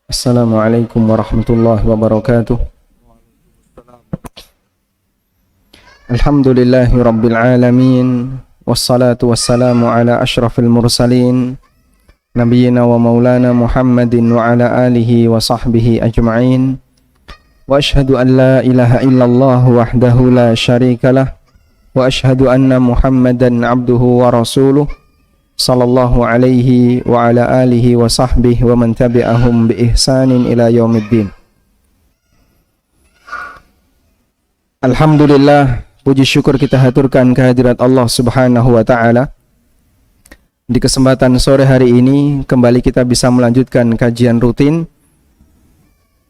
Assalamualaikum warahmatullahi wabarakatuh. Alhamdulillahi rabbil alamin. Wassalatu wassalamu ala ashrafil mursalin Nabiyyina wa maulana Muhammadin wa ala alihi wa sahbihi ajma'in. Wa ashhadu an la ilaha illallah wahdahu la syarikalah. Wa ashhadu anna Muhammadan abduhu wa rasuluh sallallahu alaihi wa ala alihi wa sahbihi wa man tabi'ahum bi ihsanin ila yaumiddin. Alhamdulillah, puji syukur kita haturkan kehadirat Allah Subhanahu wa taala. Di kesempatan sore hari ini kembali kita bisa melanjutkan kajian rutin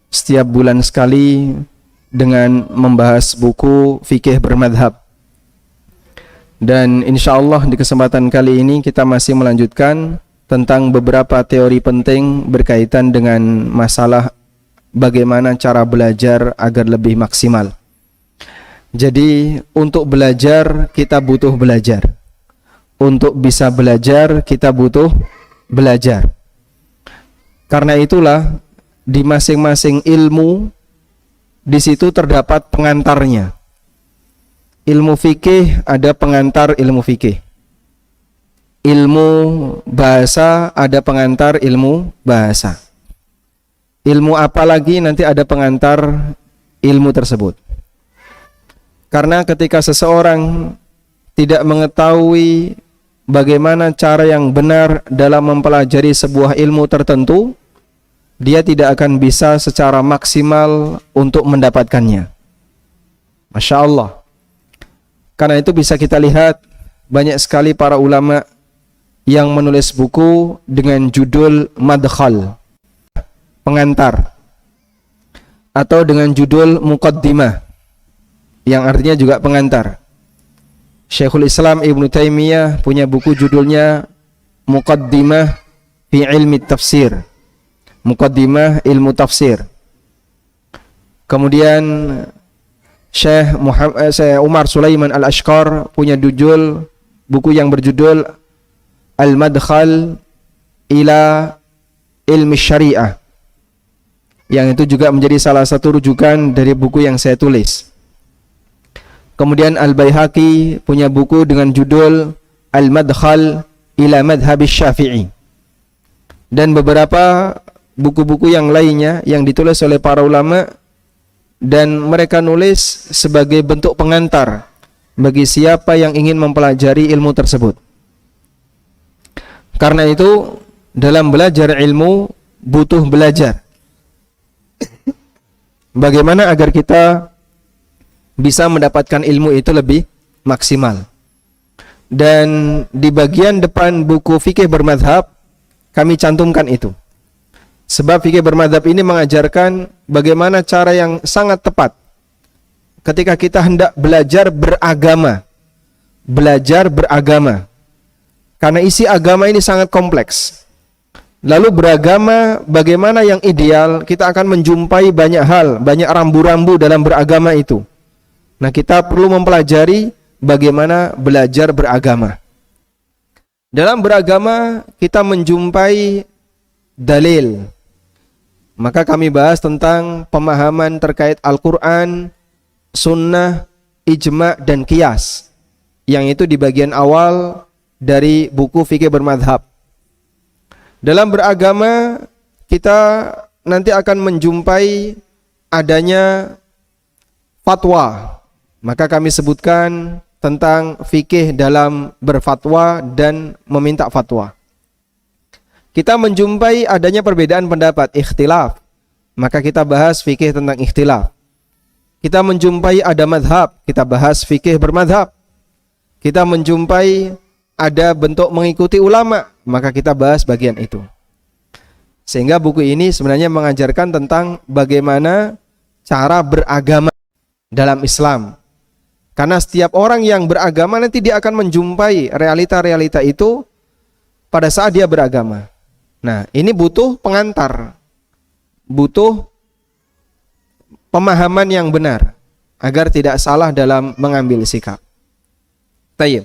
setiap bulan sekali dengan membahas buku fikih bermadhab. Dan insya Allah di kesempatan kali ini kita masih melanjutkan tentang beberapa teori penting berkaitan dengan masalah bagaimana cara belajar agar lebih maksimal. Jadi untuk belajar kita butuh belajar. Untuk bisa belajar kita butuh belajar. Karena itulah di masing-masing ilmu di situ terdapat pengantarnya. Ilmu fikih ada pengantar ilmu fikih. Ilmu bahasa ada pengantar ilmu bahasa. Ilmu apa lagi nanti ada pengantar ilmu tersebut. Karena ketika seseorang tidak mengetahui bagaimana cara yang benar dalam mempelajari sebuah ilmu tertentu, dia tidak akan bisa secara maksimal untuk mendapatkannya. Masya Allah. Karena itu bisa kita lihat banyak sekali para ulama yang menulis buku dengan judul madkhal, pengantar, atau dengan judul muqaddimah, yang artinya juga pengantar. Syekhul Islam Ibnu Taimiyah punya buku judulnya Muqaddimah fi ilmi tafsir, Muqaddimah ilmu tafsir. Kemudian Syekh Umar Sulaiman Al-Ashqar punya buku yang berjudul Al-Madkhal ila Ilmi Syariah, yang itu juga menjadi salah satu rujukan dari buku yang saya tulis. Kemudian Al-Baihaqi punya buku dengan judul Al-Madkhal ila Madhhab Syafi'i, dan beberapa buku-buku yang lainnya yang ditulis oleh para ulama, dan mereka nulis sebagai bentuk pengantar bagi siapa yang ingin mempelajari ilmu tersebut. Karena itu dalam belajar ilmu butuh belajar bagaimana agar kita bisa mendapatkan ilmu itu lebih maksimal. Dan di bagian depan buku fikih bermadhab kami cantumkan itu. Sebab fikih bermadhab ini mengajarkan bagaimana cara yang sangat tepat ketika kita hendak belajar beragama. Belajar beragama. Karena isi agama ini sangat kompleks. Lalu beragama bagaimana yang ideal, kita akan menjumpai banyak hal, banyak rambu-rambu dalam beragama itu. Nah, kita perlu mempelajari bagaimana belajar beragama. Dalam beragama kita menjumpai dalil. Maka kami bahas tentang pemahaman terkait Al-Quran, Sunnah, Ijma' dan Qiyas, yang itu di bagian awal dari buku fikih bermadhab. Dalam beragama kita nanti akan menjumpai adanya fatwa. Maka kami sebutkan tentang fikih dalam berfatwa dan meminta fatwa. Kita menjumpai adanya perbedaan pendapat, ikhtilaf. Maka kita bahas fikih tentang ikhtilaf. Kita menjumpai ada madhab, kita bahas fikih bermadhab. Kita menjumpai ada bentuk mengikuti ulama, maka kita bahas bagian itu. Sehingga buku ini sebenarnya mengajarkan tentang bagaimana cara beragama dalam Islam. Karena setiap orang yang beragama nanti dia akan menjumpai realita-realita itu pada saat dia beragama. Nah, ini butuh pengantar, butuh pemahaman yang benar agar tidak salah dalam mengambil sikap. Tayyib.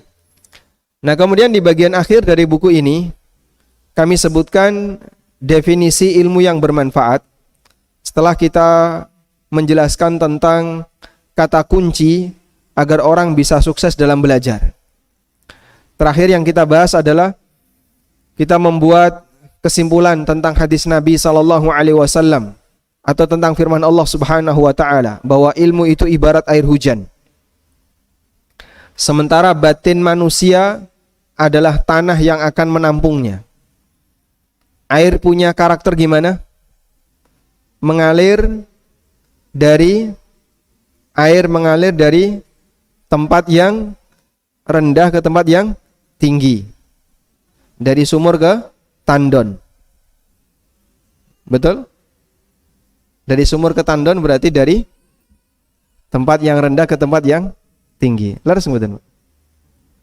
Nah, kemudian di bagian akhir dari buku ini kami sebutkan definisi ilmu yang bermanfaat, setelah kita menjelaskan tentang kata kunci agar orang bisa sukses dalam belajar. Terakhir yang kita bahas adalah kita membuat kesimpulan tentang hadis Nabi sallallahu alaihi wasallam atau tentang firman Allah Subhanahu wa taala bahwa ilmu itu ibarat air hujan. Sementara batin manusia adalah tanah yang akan menampungnya. Air punya karakter gimana? Mengalir dari tempat yang rendah ke tempat yang tinggi. Dari sumur ke tandon. Betul? Dari sumur ke tandon berarti dari tempat yang rendah ke tempat yang tinggi. Leres mboten?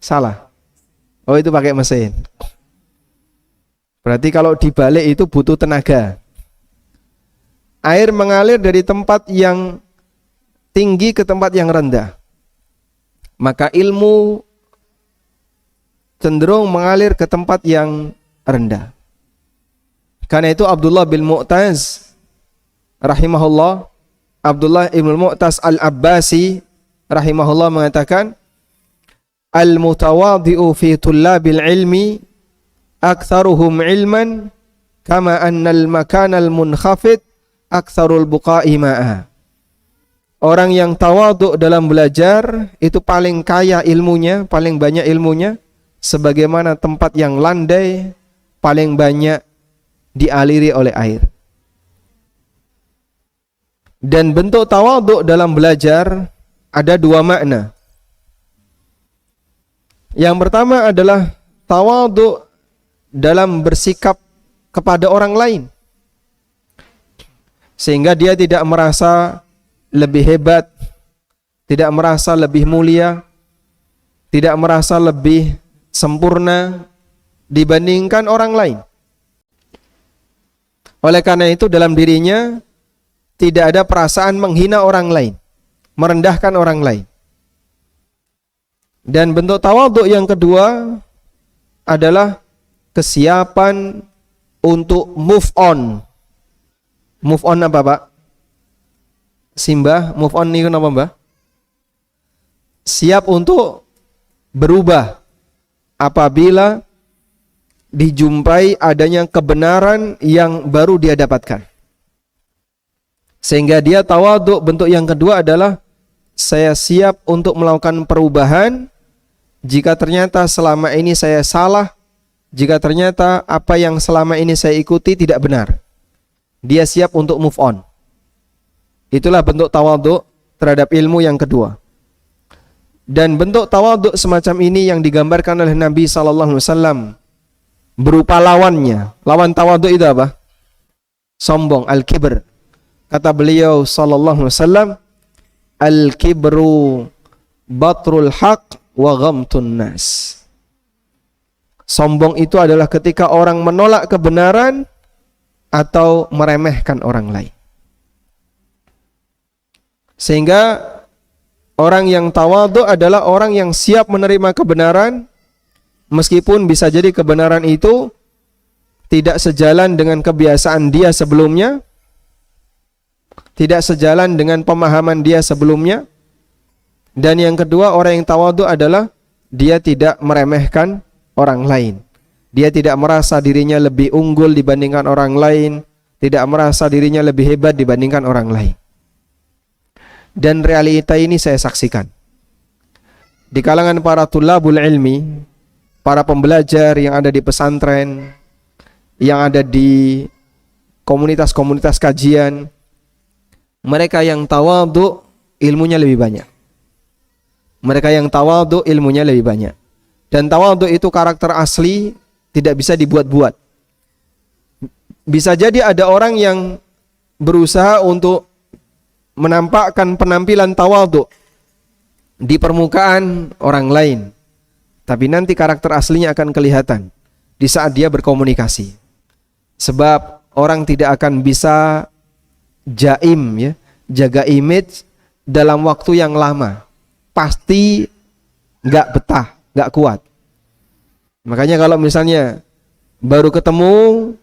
Salah. Oh, itu pakai mesin. Berarti kalau dibalik itu butuh tenaga. Air mengalir dari tempat yang tinggi ke tempat yang rendah. Maka ilmu cenderung mengalir ke tempat yang rendah. Karena itu Abdullah bin Mu'taz rahimahullah, Abdullah ibn Mu'taz al-Abbasi rahimahullah mengatakan, al-mutawadhi'u fi tullabil ilmi aktsaruhum ilman kama annal makanal munkhafid aktsarul buqa'i ma'a. Orang yang tawadhu dalam belajar itu paling kaya ilmunya, paling banyak ilmunya, sebagaimana tempat yang landai paling banyak dialiri oleh air. Dan bentuk tawadhu dalam belajar ada dua makna. Yang pertama adalah tawadhu dalam bersikap kepada orang lain, sehingga dia tidak merasa lebih hebat, tidak merasa lebih mulia, tidak merasa lebih sempurna dibandingkan orang lain. Oleh karena itu dalam dirinya tidak ada perasaan menghina orang lain, merendahkan orang lain. Dan bentuk tawadhu yang kedua adalah kesiapan untuk move on. Move on apa, Pak? Simbah, move on ini kenapa, Mbak? Siap untuk berubah apabila dijumpai adanya kebenaran yang baru dia dapatkan. Sehingga dia tawadhu. Bentuk yang kedua adalah saya siap untuk melakukan perubahan jika ternyata selama ini saya salah, jika ternyata apa yang selama ini saya ikuti tidak benar. Dia siap untuk move on. Itulah bentuk tawadhu terhadap ilmu yang kedua. Dan bentuk tawadhu semacam ini yang digambarkan oleh Nabi SAW berupa lawannya. Lawan tawadhu itu apa? Sombong, al-kibr. Kata beliau SAW, al-kibru batrul haq wa ghamtun nas. Sombong itu adalah ketika orang menolak kebenaran atau meremehkan orang lain. Sehingga orang yang tawadhu adalah orang yang siap menerima kebenaran, meskipun bisa jadi kebenaran itu tidak sejalan dengan kebiasaan dia sebelumnya, tidak sejalan dengan pemahaman dia sebelumnya. Dan yang kedua, orang yang tawadhu adalah dia tidak meremehkan orang lain. Dia tidak merasa dirinya lebih unggul dibandingkan orang lain, tidak merasa dirinya lebih hebat dibandingkan orang lain. Dan realita ini saya saksikan di kalangan para tulabul ilmi, para pembelajar yang ada di pesantren, yang ada di komunitas-komunitas kajian. Mereka yang tawadhu ilmunya lebih banyak. Mereka yang tawadhu ilmunya lebih banyak. Dan tawadhu itu karakter asli, tidak bisa dibuat-buat. Bisa jadi ada orang yang berusaha untuk menampakkan penampilan tawadhu di permukaan orang lain, tapi nanti karakter aslinya akan kelihatan di saat dia berkomunikasi. Sebab orang tidak akan bisa jaim, ya, jaga image dalam waktu yang lama. Pasti nggak betah, nggak kuat. Makanya kalau misalnya baru ketemu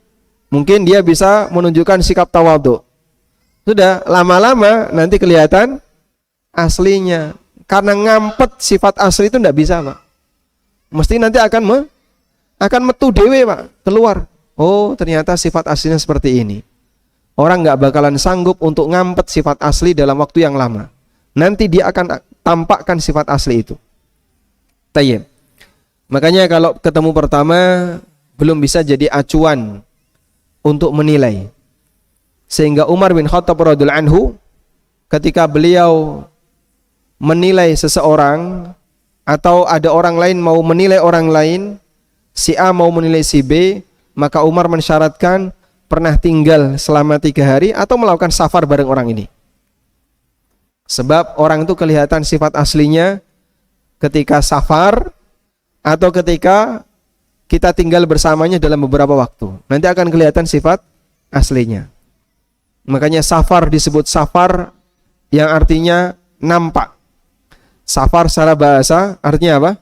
Mungkin dia bisa menunjukkan sikap tawadhu. Sudah, lama-lama nanti kelihatan aslinya. Karena ngampet sifat asli itu tidak bisa, Pak. Mesti nanti akan metu dewe, Pak, keluar. Oh, ternyata sifat aslinya seperti ini. Orang nggak bakalan sanggup untuk ngampet sifat asli dalam waktu yang lama. Nanti dia akan tampakkan sifat asli itu. Tayyib. Makanya kalau ketemu pertama belum bisa jadi acuan untuk menilai. Sehingga Umar bin Khattab radhiyallahu anhu ketika beliau menilai seseorang atau ada orang lain mau menilai orang lain, si A mau menilai si B, maka Umar mensyaratkan pernah tinggal selama 3 hari atau melakukan safar bareng orang ini. Sebab orang itu kelihatan sifat aslinya ketika safar atau ketika kita tinggal bersamanya dalam beberapa waktu. Nanti akan kelihatan sifat aslinya. Makanya safar disebut safar yang artinya nampak. Safar secara bahasa artinya apa?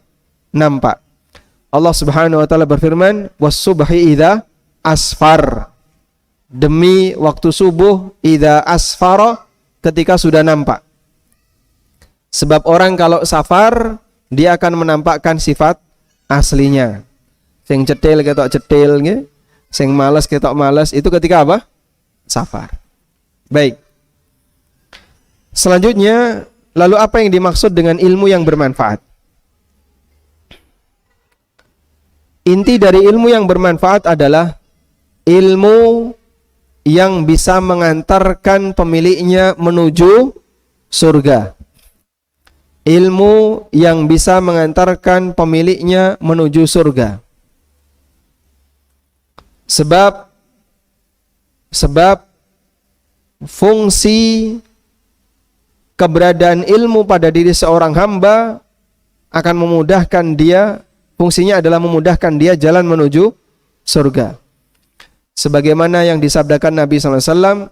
Nampak. Allah Subhanahu wa taala berfirman, "Was-subhi idza asfar." Demi waktu subuh idza asfara, ketika sudah nampak. Sebab orang kalau safar dia akan menampakkan sifat aslinya. Sing cetil ketok cetil nggih, sing males ketok males, itu ketika apa? Safar. Baik. Selanjutnya, lalu apa yang dimaksud dengan ilmu yang bermanfaat? Inti dari ilmu yang bermanfaat adalah ilmu yang bisa mengantarkan pemiliknya menuju surga. Ilmu yang bisa mengantarkan pemiliknya menuju surga. Sebab fungsi keberadaan ilmu pada diri seorang hamba akan memudahkan dia, fungsinya adalah memudahkan dia jalan menuju surga. Sebagaimana yang disabdakan Nabi SAW,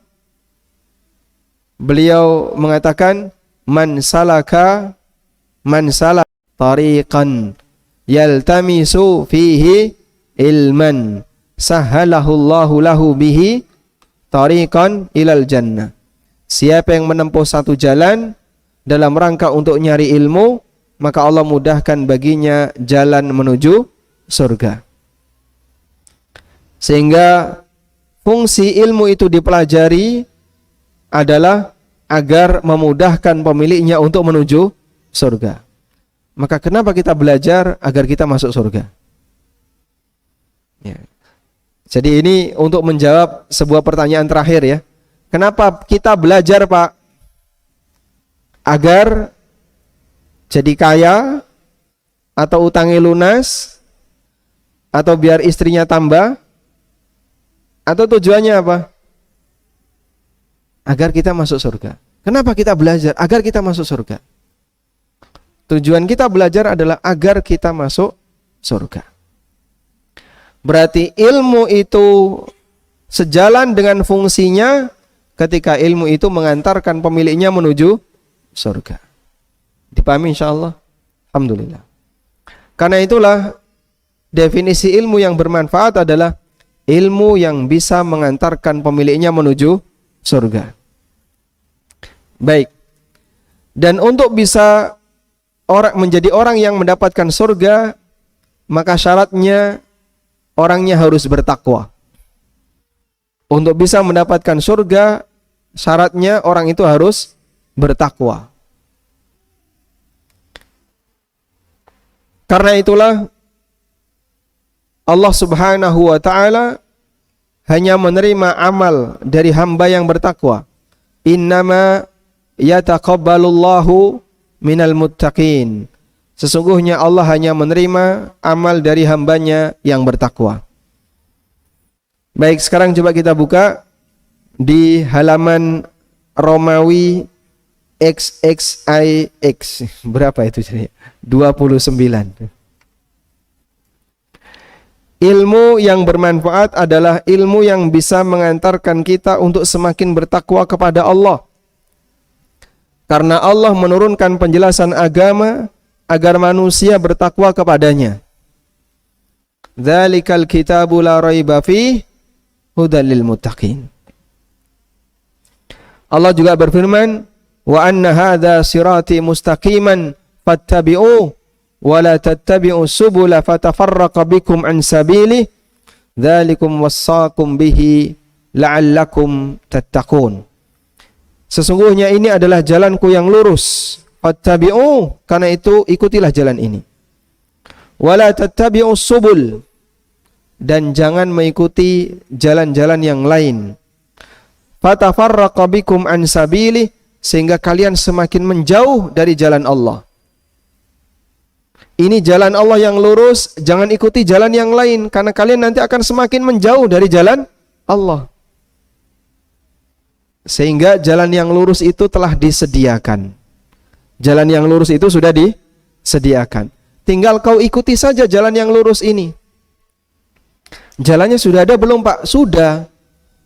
beliau mengatakan, man salaka tariqan yaltamisu fihi ilman sahalahullahu lahu bihi tariqan ilal jannah. Siapa yang menempuh satu jalan dalam rangka untuk nyari ilmu, maka Allah mudahkan baginya jalan menuju surga. Sehingga fungsi ilmu itu dipelajari adalah agar memudahkan pemiliknya untuk menuju surga. Maka kenapa kita belajar? Agar kita masuk surga. Ya. Jadi ini untuk menjawab sebuah pertanyaan terakhir ya. Kenapa kita belajar, Pak? Agar jadi kaya, atau utangnya lunas, atau biar istrinya tambah, atau tujuannya apa? Agar kita masuk surga. Kenapa kita belajar? Agar kita masuk surga. Tujuan kita belajar adalah agar kita masuk surga. Berarti ilmu itu sejalan dengan fungsinya ketika ilmu itu mengantarkan pemiliknya menuju surga. Dipahami insyaallah? Alhamdulillah. Karena itulah definisi ilmu yang bermanfaat adalah ilmu yang bisa mengantarkan pemiliknya menuju surga. Baik. Dan untuk bisa menjadi orang yang mendapatkan surga, maka syaratnya orangnya harus bertakwa. Untuk bisa mendapatkan surga, syaratnya orang itu harus bertakwa. Karena itulah Allah Subhanahu wa ta'ala hanya menerima amal dari hamba yang bertakwa. Innama yataqabbalullahu minal muttaqin. Sesungguhnya Allah hanya menerima amal dari hambanya yang bertakwa. Baik, sekarang coba kita buka di halaman Romawi XXIX. Berapa itu jadi? 29. Ilmu yang bermanfaat adalah ilmu yang bisa mengantarkan kita untuk semakin bertakwa kepada Allah. Karena Allah menurunkan penjelasan agama agar manusia bertakwa kepadanya. Dzalikal kitabu la raiba fihi hudal lil muttaqin. Allah juga berfirman, wa anna hadza sirati mustaqiman fattabi'u wa la tattabi'u subula fatafarraqa bikum an sabili dzalikum wassaqum bihi la'allakum tattaqun. Sesungguhnya ini adalah jalanku yang lurus, fattabi'u, karena itu ikutilah jalan ini. Wa la tattabi'u subul, dan jangan mengikuti jalan-jalan yang lain. Fatafarraqa bikum an sabili, sehingga kalian semakin menjauh dari jalan Allah. Ini jalan Allah yang lurus, jangan ikuti jalan yang lain, karena kalian nanti akan semakin menjauh dari jalan Allah. Sehingga jalan yang lurus itu telah disediakan. Jalan yang lurus itu sudah disediakan. Tinggal kau ikuti saja jalan yang lurus ini. Jalannya sudah ada belum, Pak? Sudah.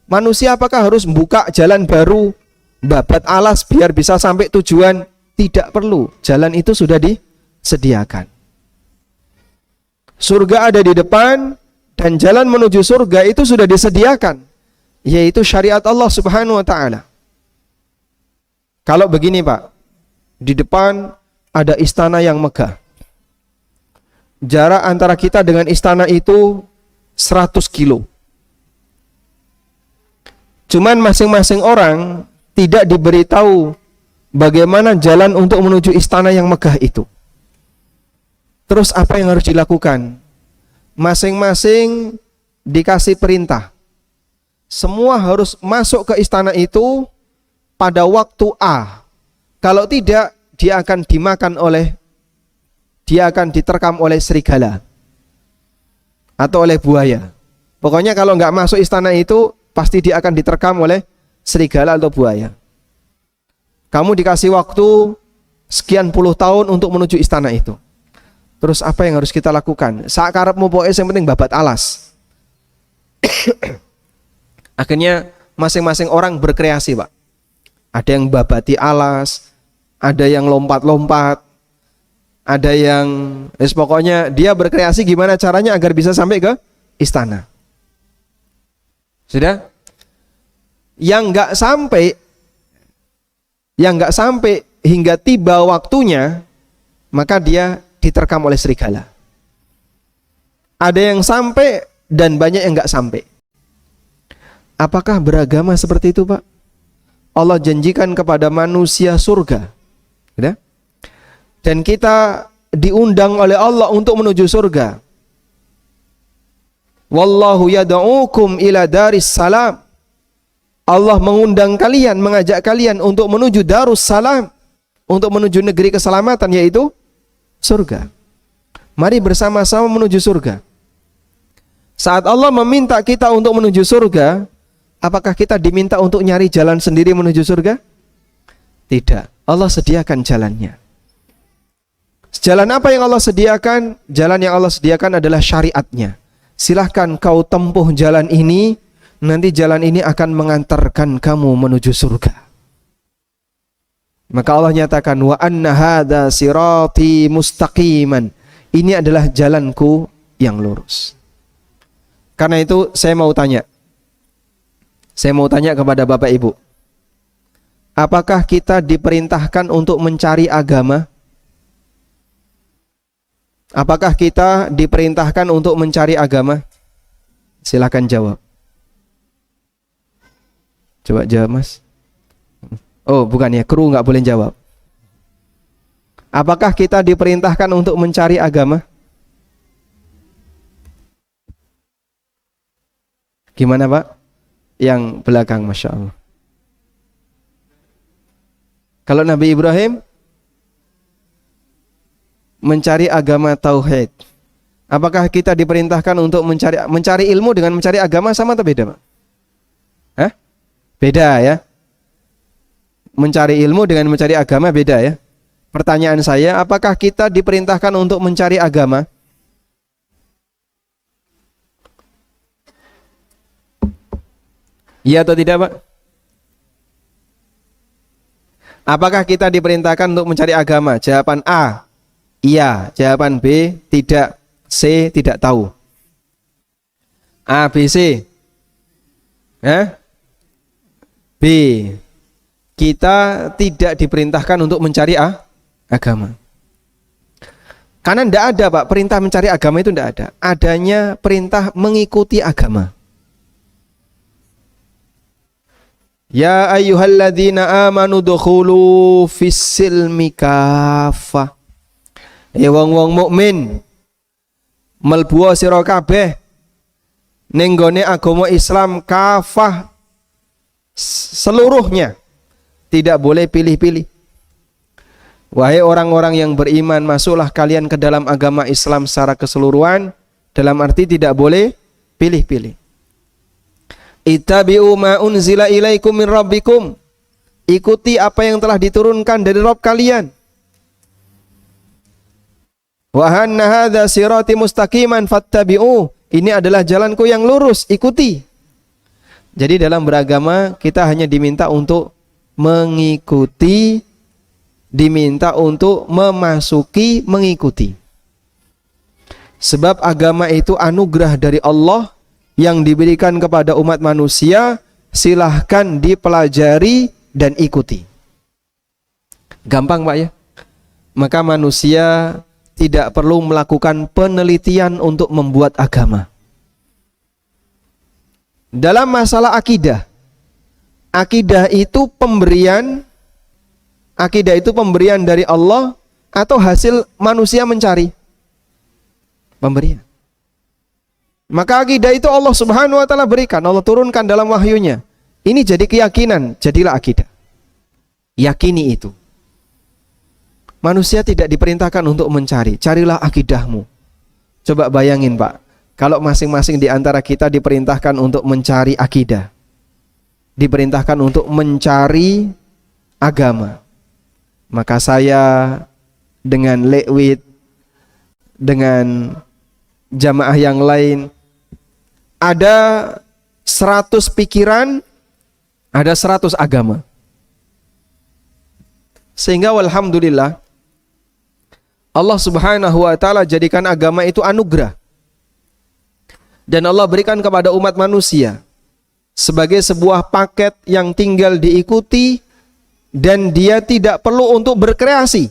Manusia apakah harus buka jalan baru, babat alas biar bisa sampai tujuan? Tidak perlu. Jalan itu sudah disediakan. Surga ada di depan, dan jalan menuju surga itu sudah disediakan, yaitu syariat Allah Subhanahu wa ta'ala. Kalau begini, Pak, di depan ada istana yang megah. Jarak antara kita dengan istana itu 100 kilo. Cuman masing-masing orang tidak diberitahu bagaimana jalan untuk menuju istana yang megah itu. Terus apa yang harus dilakukan? Masing-masing dikasih perintah. Semua harus masuk ke istana itu pada waktu A. Kalau tidak, dia akan diterkam oleh serigala atau oleh buaya. Pokoknya kalau nggak masuk istana itu, pasti dia akan diterkam oleh serigala atau buaya. Kamu dikasih waktu sekian puluh tahun untuk menuju istana itu. Terus apa yang harus kita lakukan? Sakarepmu pokoke yang penting babat alas. Akhirnya masing-masing orang berkreasi, Pak. Ada yang babati alas, ada yang lompat-lompat, ada yang pokoknya dia berkreasi gimana caranya agar bisa sampai ke istana. Sudah? Yang nggak sampai hingga tiba waktunya, maka dia diterkam oleh serigala. Ada yang sampai dan banyak yang nggak sampai. Apakah beragama seperti itu, Pak? Allah janjikan kepada manusia surga, ya? Dan kita diundang oleh Allah untuk menuju surga. Wallahu yad'ukum ila daris salam. Allah mengundang kalian, mengajak kalian untuk menuju darus salam, untuk menuju negeri keselamatan, yaitu surga. Mari bersama-sama menuju surga. Saat Allah meminta kita untuk menuju surga, apakah kita diminta untuk nyari jalan sendiri menuju surga? Tidak. Allah sediakan jalannya. Jalan apa yang Allah sediakan? Jalan yang Allah sediakan adalah syariatnya. Silahkan kau tempuh jalan ini, nanti jalan ini akan mengantarkan kamu menuju surga. Maka Allah nyatakan, wa anna hadza sirati mustaqiman. Ini adalah jalanku yang lurus. Karena itu saya mau tanya kepada Bapak Ibu, apakah kita diperintahkan untuk mencari agama? Apakah kita diperintahkan untuk mencari agama? Silakan jawab. Coba jawab, Mas. Oh, bukan ya, kru nggak boleh jawab. Apakah kita diperintahkan untuk mencari agama? Gimana, Pak? Yang belakang, Masya Allah. Kalau Nabi Ibrahim mencari agama tauhid, apakah kita diperintahkan untuk mencari ilmu dengan mencari agama sama atau beda, Pak? Hah? Beda ya. Mencari ilmu dengan mencari agama beda ya. Pertanyaan saya, apakah kita diperintahkan untuk mencari agama? Iya atau tidak, Pak? Apakah kita diperintahkan untuk mencari agama? Jawaban A, iya. Jawaban B, tidak. C, tidak tahu. A, B, C. B. Kita tidak diperintahkan untuk mencari agama. Karena tidak ada Pak, perintah mencari agama itu tidak ada. Adanya perintah mengikuti agama. Ya ayyuhalladzina amanu dukhulu fis-silmi kafah. Ya wong-wong mukmin, mlebu sira kabeh ning gone agama Islam kafah seluruhnya. Tidak boleh pilih-pilih. Wahai orang-orang yang beriman, masuklah kalian ke dalam agama Islam secara keseluruhan, dalam arti tidak boleh pilih-pilih. Ittabi'u ma unzila ilaikum min rabbikum. Ikuti apa yang telah diturunkan dari Rabb kalian. Wa anna hadza sirati mustaqiman fattabi'u. Ini adalah jalanku yang lurus, ikuti. Jadi dalam beragama kita hanya diminta untuk mengikuti, diminta untuk memasuki, mengikuti. Sebab agama itu anugerah dari Allah yang diberikan kepada umat manusia, silahkan dipelajari dan ikuti. Gampang Pak ya? Maka manusia tidak perlu melakukan penelitian untuk membuat agama. Dalam masalah akidah, akidah itu pemberian dari Allah atau hasil manusia mencari? Pemberian. Maka akidah itu Allah Subhanahu wa taala berikan, Allah turunkan dalam wahyunya. Ini jadi keyakinan, jadilah akidah. Yakini itu. Manusia tidak diperintahkan untuk mencari, carilah akidahmu. Coba bayangin Pak, kalau masing-masing di antara kita diperintahkan untuk mencari akidah, diperintahkan untuk mencari agama, maka saya dengan Lekwit, dengan jamaah yang lain, ada 100 pikiran, ada 100 agama. Sehingga walhamdulillah Allah Subhanahu wa taala jadikan agama itu anugerah. Dan Allah berikan kepada umat manusia sebagai sebuah paket yang tinggal diikuti, dan dia tidak perlu untuk berkreasi.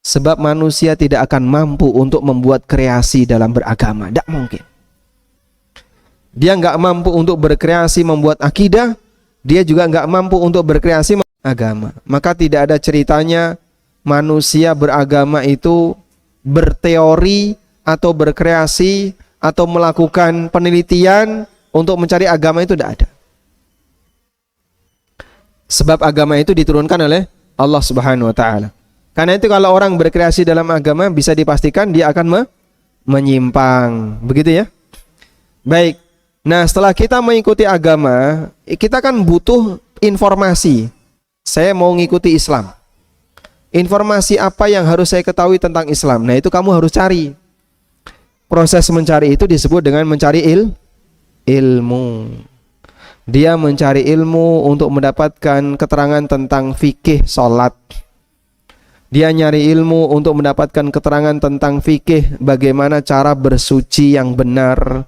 Sebab manusia tidak akan mampu untuk membuat kreasi dalam beragama, tidak mungkin. Dia nggak mampu untuk berkreasi membuat akidah, dia juga nggak mampu untuk berkreasi agama. Maka tidak ada ceritanya manusia beragama itu berteori atau berkreasi atau melakukan penelitian untuk mencari agama, itu tidak ada. Sebab agama itu diturunkan oleh Allah Subhanahu wa taala. Karena itu kalau orang berkreasi dalam agama, bisa dipastikan dia akan menyimpang. Begitu ya. Baik. Nah, setelah kita mengikuti agama, kita kan butuh informasi. Saya mau ngikuti Islam. Informasi apa yang harus saya ketahui tentang Islam? Nah, itu kamu harus cari. Proses mencari itu disebut dengan mencari ilmu. Dia mencari ilmu untuk mendapatkan keterangan tentang fikih sholat. Dia nyari ilmu untuk mendapatkan keterangan tentang fikih bagaimana cara bersuci yang benar.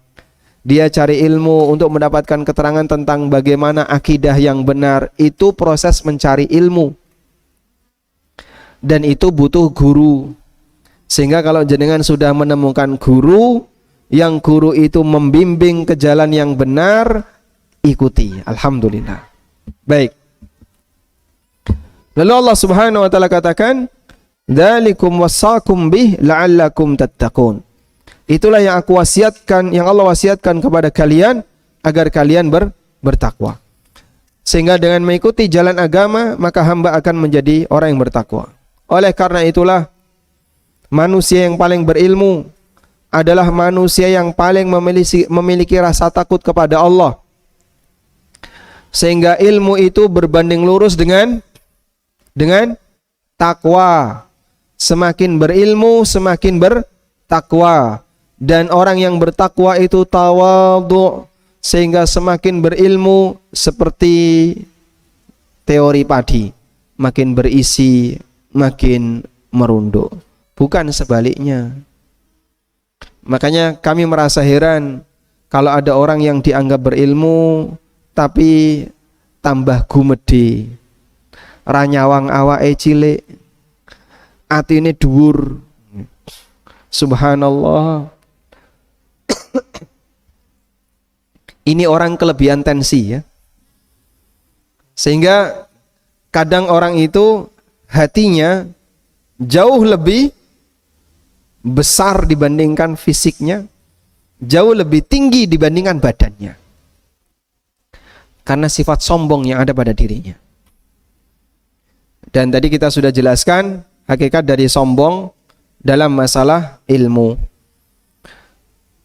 Dia cari ilmu untuk mendapatkan keterangan tentang bagaimana akidah yang benar. Itu proses mencari ilmu. Dan itu butuh guru. Sehingga kalau jenengan sudah menemukan guru, yang guru itu membimbing ke jalan yang benar, ikuti. Alhamdulillah. Baik. Lalu Allah Subhanahu wa taala katakan, "Dzalikum wassakum bih la'allakum tattaqun." Itulah yang aku wasiatkan, yang Allah wasiatkan kepada kalian agar kalian bertakwa. Sehingga dengan mengikuti jalan agama, maka hamba akan menjadi orang yang bertakwa. Oleh karena itulah manusia yang paling berilmu adalah manusia yang paling memiliki rasa takut kepada Allah. Sehingga ilmu itu berbanding lurus dengan takwa. Semakin berilmu, semakin bertakwa. Dan orang yang bertakwa itu tawadhu, sehingga semakin berilmu seperti teori padi, makin berisi, makin merunduk. Bukan sebaliknya. Makanya kami merasa heran kalau ada orang yang dianggap berilmu tapi tambah gumedi, ra nyawang awake cilik, atine dhuwur. Subhanallah. Ini orang kelebihan tensi ya. Sehingga kadang orang itu hatinya jauh lebih besar dibandingkan fisiknya, jauh lebih tinggi dibandingkan badannya, karena sifat sombong yang ada pada dirinya. Dan tadi kita sudah jelaskan hakikat dari sombong dalam masalah ilmu.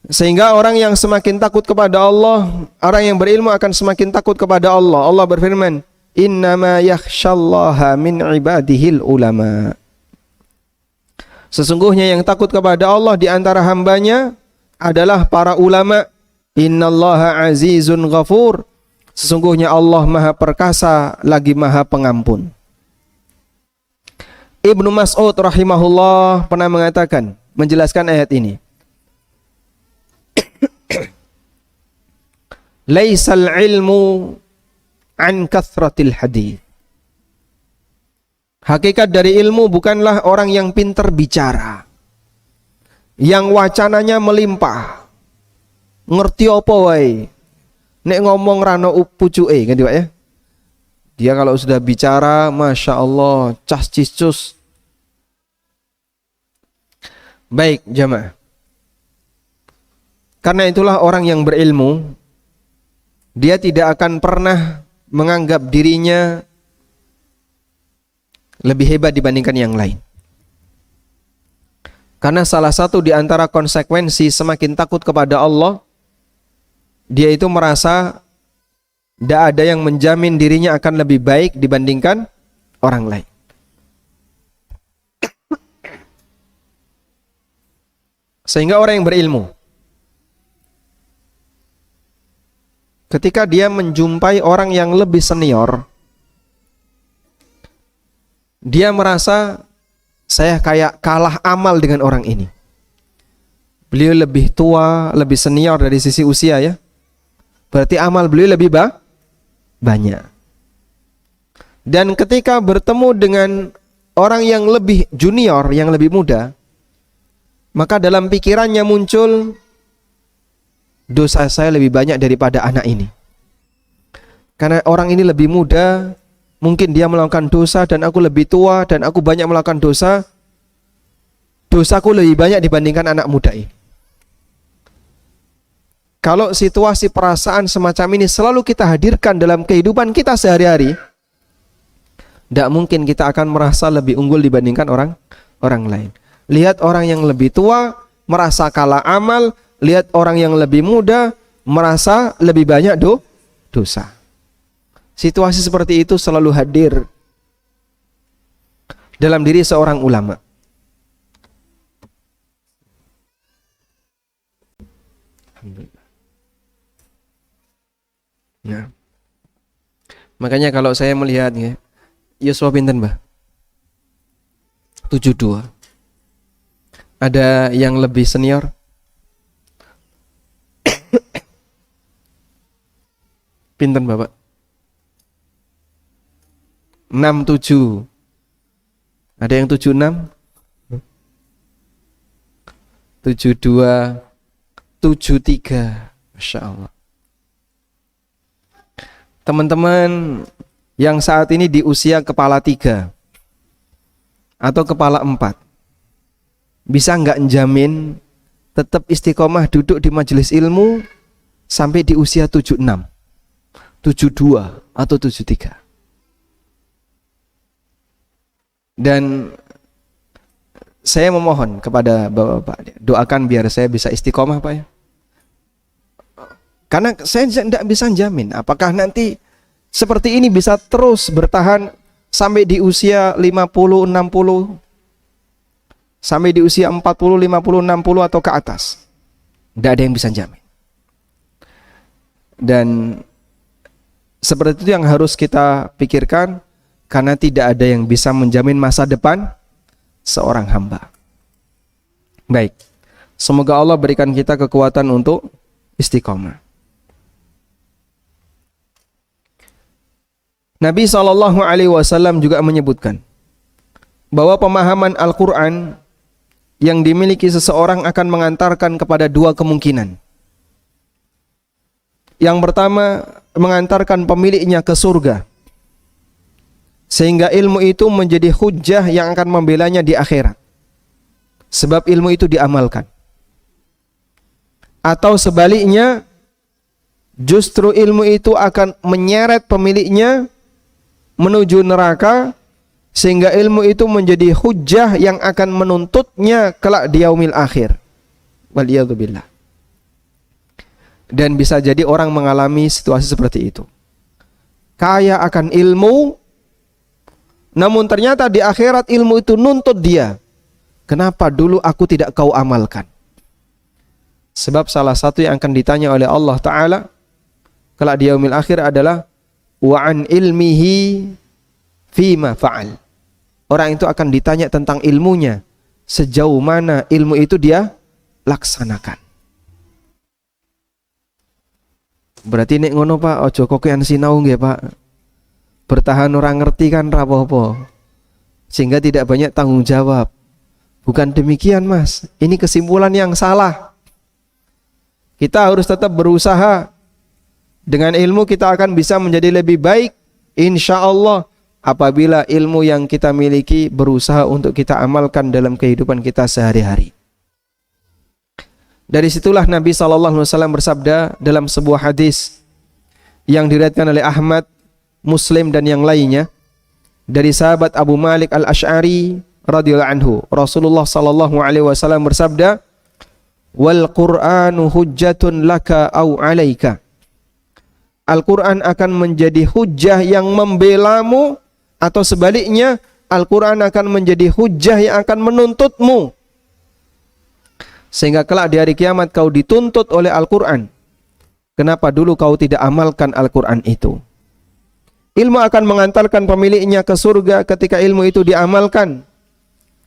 Sehingga orang yang semakin takut kepada Allah, orang yang berilmu akan semakin takut kepada Allah. Allah berfirman, innama yakhshallaha min ibadihil ulama. Sesungguhnya yang takut kepada Allah di antara hambanya adalah para ulama. Innallaha azizun ghafur. Sesungguhnya Allah maha perkasa lagi maha pengampun. Ibnu Mas'ud rahimahullah pernah mengatakan, menjelaskan ayat ini, laisal ilmu an kathratil hadith. Hakikat dari ilmu bukanlah orang yang pintar bicara, yang wacananya melimpah, ngerti apa wae, nek ngomong rano pucuke kan Pak ya. Dia kalau sudah bicara, masya Allah, cas cicus. Baik jamaah. Karena itulah orang yang berilmu, dia tidak akan pernah menganggap dirinya lebih hebat dibandingkan yang lain. Karena salah satu di antara konsekuensi semakin takut kepada Allah, dia itu merasa tidak ada yang menjamin dirinya akan lebih baik dibandingkan orang lain. Sehingga orang yang berilmu, ketika dia menjumpai orang yang lebih senior, dia merasa saya kayak kalah amal dengan orang ini. Beliau lebih tua, lebih senior dari sisi usia ya. Berarti amal beliau lebih banyak. Dan ketika bertemu dengan orang yang lebih junior, yang lebih muda, maka dalam pikirannya muncul, dosa saya lebih banyak daripada anak ini. Karena orang ini lebih muda, mungkin dia melakukan dosa dan aku lebih tua dan aku banyak melakukan dosa. Dosaku lebih banyak dibandingkan anak muda ini. Kalau situasi perasaan semacam ini selalu kita hadirkan dalam kehidupan kita sehari-hari, tidak mungkin kita akan merasa lebih unggul dibandingkan orang lain. Lihat orang yang lebih tua merasa kalah amal, lihat orang yang lebih muda merasa lebih banyak dosa. Situasi seperti itu selalu hadir dalam diri seorang ulama. Alhamdulillah. Ya. Makanya kalau saya melihat ya, Yuswa pinten Mbah? 72. Ada yang lebih senior? Pinten Bapak? 67. Ada yang 76? 72, 73. Masya Allah. Teman-teman yang saat ini di usia kepala 3 atau kepala 4, bisa nggak njamin tetap istiqomah duduk di majelis ilmu sampai di usia 76, 72 atau 73? Dan saya memohon kepada bapak-bapak, doakan biar saya bisa istiqomah Pak ya. Karena saya tidak bisa jamin apakah nanti seperti ini bisa terus bertahan sampai di usia 50, 60, sampai di usia 40, 50, 60 atau ke atas. Tidak ada yang bisa jamin. Dan seperti itu yang harus kita pikirkan, karena tidak ada yang bisa menjamin masa depan seorang hamba. Baik, semoga Allah berikan kita kekuatan untuk istiqomah. Nabi SAW juga menyebutkan bahwa pemahaman Al-Quran yang dimiliki seseorang akan mengantarkan kepada dua kemungkinan. Yang pertama, mengantarkan pemiliknya ke surga, sehingga ilmu itu menjadi hujjah yang akan membelanya di akhirat, sebab ilmu itu diamalkan. Atau sebaliknya, justru ilmu itu akan menyeret pemiliknya menuju neraka, sehingga ilmu itu menjadi hujjah yang akan menuntutnya kelak di yaumil akhir. Waliyadzubillah. Dan bisa jadi orang mengalami situasi seperti itu. Kaya akan ilmu, namun ternyata di akhirat ilmu itu nuntut dia. Kenapa dulu aku tidak kau amalkan? Sebab salah satu yang akan ditanya oleh Allah Ta'ala kelak di yaumil akhir adalah wa an ilmihi fima fa'al. Orang itu akan ditanya tentang ilmunya, sejauh mana ilmu itu dia laksanakan. Berarti nek ngono Pak, ojo kokean sinau nggih Pak. Bertahan orang ngerti kan ra apa-apa, sehingga tidak banyak tanggung jawab. Bukan demikian Mas, ini kesimpulan yang salah. Kita harus tetap berusaha. Dengan ilmu kita akan bisa menjadi lebih baik, insya Allah, apabila ilmu yang kita miliki berusaha untuk kita amalkan dalam kehidupan kita sehari-hari. Dari situlah Nabi SAW bersabda dalam sebuah hadis yang diriwayatkan oleh Ahmad, Muslim dan yang lainnya, dari sahabat Abu Malik Al-Asy'ari radhiyallahu anhu, Rasulullah SAW bersabda, wal Qur'anu hujjatun laka au alaika. Al-Quran akan menjadi hujjah yang membelamu, atau sebaliknya Al-Quran akan menjadi hujjah yang akan menuntutmu, sehingga kelak di hari kiamat kau dituntut oleh Al-Quran. Kenapa dulu kau tidak amalkan Al-Quran itu? Ilmu akan mengantarkan pemiliknya ke surga ketika ilmu itu diamalkan,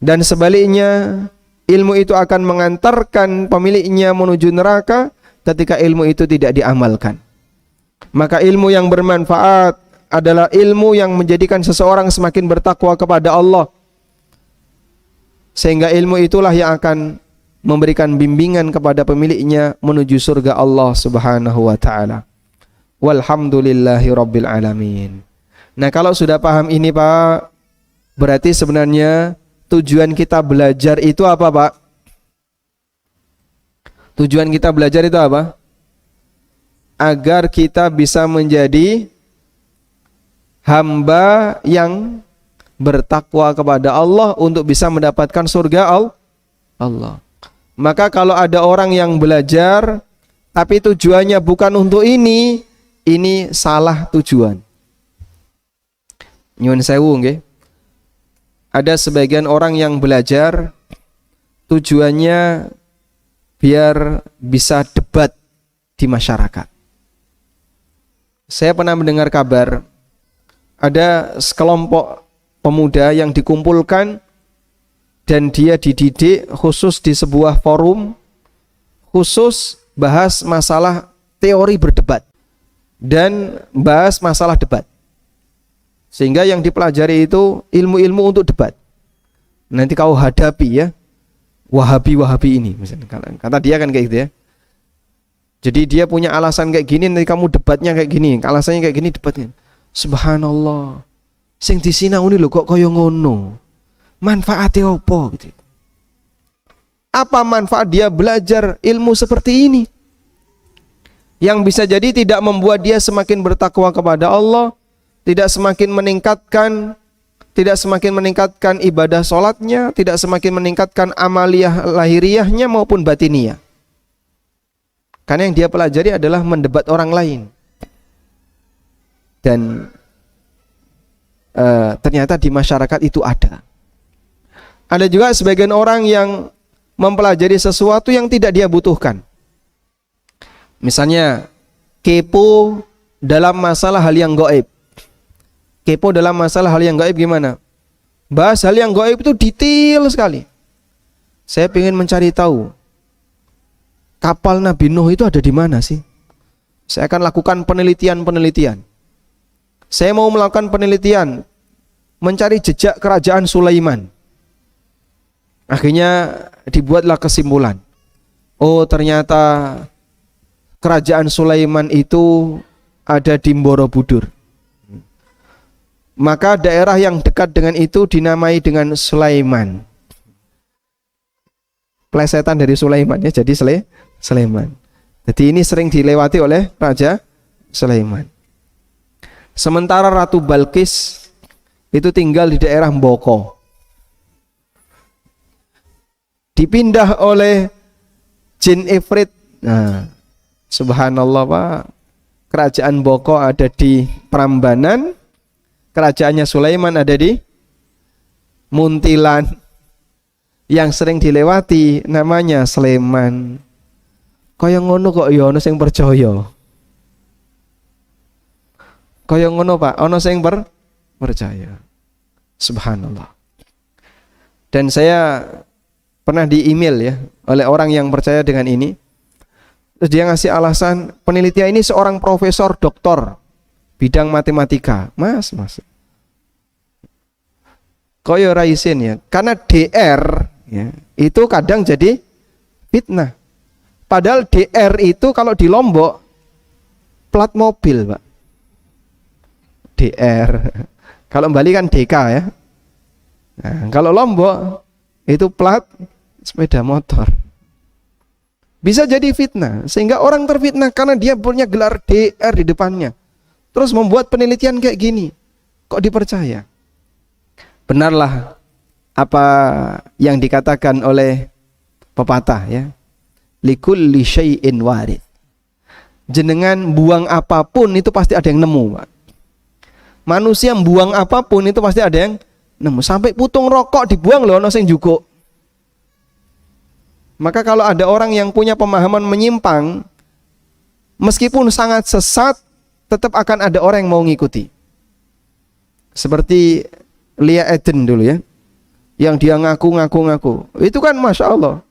dan sebaliknya ilmu itu akan mengantarkan pemiliknya menuju neraka ketika ilmu itu tidak diamalkan. Maka ilmu yang bermanfaat adalah ilmu yang menjadikan seseorang semakin bertakwa kepada Allah, sehingga ilmu itulah yang akan memberikan bimbingan kepada pemiliknya menuju surga Allah Subhanahu wa taala. Walhamdulillahi rabbil alamin. Nah, kalau sudah paham ini Pak, berarti sebenarnya tujuan kita belajar itu apa Pak? Tujuan kita belajar itu apa? Agar kita bisa menjadi hamba yang bertakwa kepada Allah untuk bisa mendapatkan surga Allah. Maka kalau ada orang yang belajar tapi tujuannya bukan untuk ini salah tujuan. Nyuwun sewu nggih. Ada sebagian orang yang belajar tujuannya biar bisa debat di masyarakat. Saya pernah mendengar kabar ada sekelompok pemuda yang dikumpulkan dan dia dididik khusus di sebuah forum khusus bahas masalah teori berdebat dan bahas masalah debat, sehingga yang dipelajari itu ilmu-ilmu untuk debat. Nanti kau hadapi ya Wahabi ini misalnya, kata dia kan kayak gitu ya. Jadi dia punya alasan kayak gini, nanti kamu debatnya kayak gini, alasannya kayak gini, debatnya. Subhanallah, sing disinau ini lho kok kaya ngono, manfaatnya apa gitu? Apa manfaat dia belajar ilmu seperti ini yang bisa jadi tidak membuat dia semakin bertakwa kepada Allah, tidak semakin meningkatkan ibadah sholatnya, tidak semakin meningkatkan amaliyah lahiriahnya maupun batiniyah. Karena yang dia pelajari adalah mendebat orang lain. Dan ternyata di masyarakat itu ada. Ada juga sebagian orang yang mempelajari sesuatu yang tidak dia butuhkan. Misalnya kepo dalam masalah hal yang gaib. Kepo dalam masalah hal yang gaib gimana? Bahas hal yang gaib itu detail sekali. Saya ingin mencari tahu kapal Nabi Nuh itu ada di mana sih? Saya akan lakukan penelitian. Saya mau melakukan penelitian mencari jejak kerajaan Sulaiman. Akhirnya dibuatlah kesimpulan. Oh, ternyata kerajaan Sulaiman itu ada di Borobudur. Maka daerah yang dekat dengan itu dinamai dengan Sulaiman. Plesetan dari Sulaiman ya, jadi Sulaiman. Jadi ini sering dilewati oleh Raja Sulaiman. Sementara Ratu Balkis itu tinggal di daerah Mboko. Dipindah oleh jin Ifrit. Nah, subhanallah Pak. Kerajaan Mboko ada di Prambanan. Kerajaannya Sulaiman ada di Muntilan. Yang sering dilewati namanya Sleman. Kaya ngono kok ya ono sing percaya. Kaya ngono Pak, ono sing percaya. Subhanallah. Dan saya pernah di email ya oleh orang yang percaya dengan ini. Terus dia ngasih alasan, penelitian ini seorang profesor doktor bidang matematika. Mas. Koyo raisin ya. Karena DR ya, itu kadang jadi fitnah. Padahal DR itu kalau di Lombok plat mobil, Pak. DR. Kalau Bali kan DK ya. Nah, kalau Lombok itu plat sepeda motor. Bisa jadi fitnah, sehingga orang terfitnah karena dia punya gelar DR di depannya. Terus membuat penelitian kayak gini. Kok dipercaya? Benarlah apa yang dikatakan oleh pepatah ya. Likulli syai'in warid. Jenengan buang apapun itu pasti ada yang nemu, Pak. Manusia buang apapun itu pasti ada yang nemu. Sampai putung rokok dibuang loh ono sing jukuk. Maka kalau ada orang yang punya pemahaman menyimpang, meskipun sangat sesat, tetap akan ada orang yang mau ngikuti. Seperti Lia Eden dulu ya, yang dia ngaku. Itu kan Masya Allah.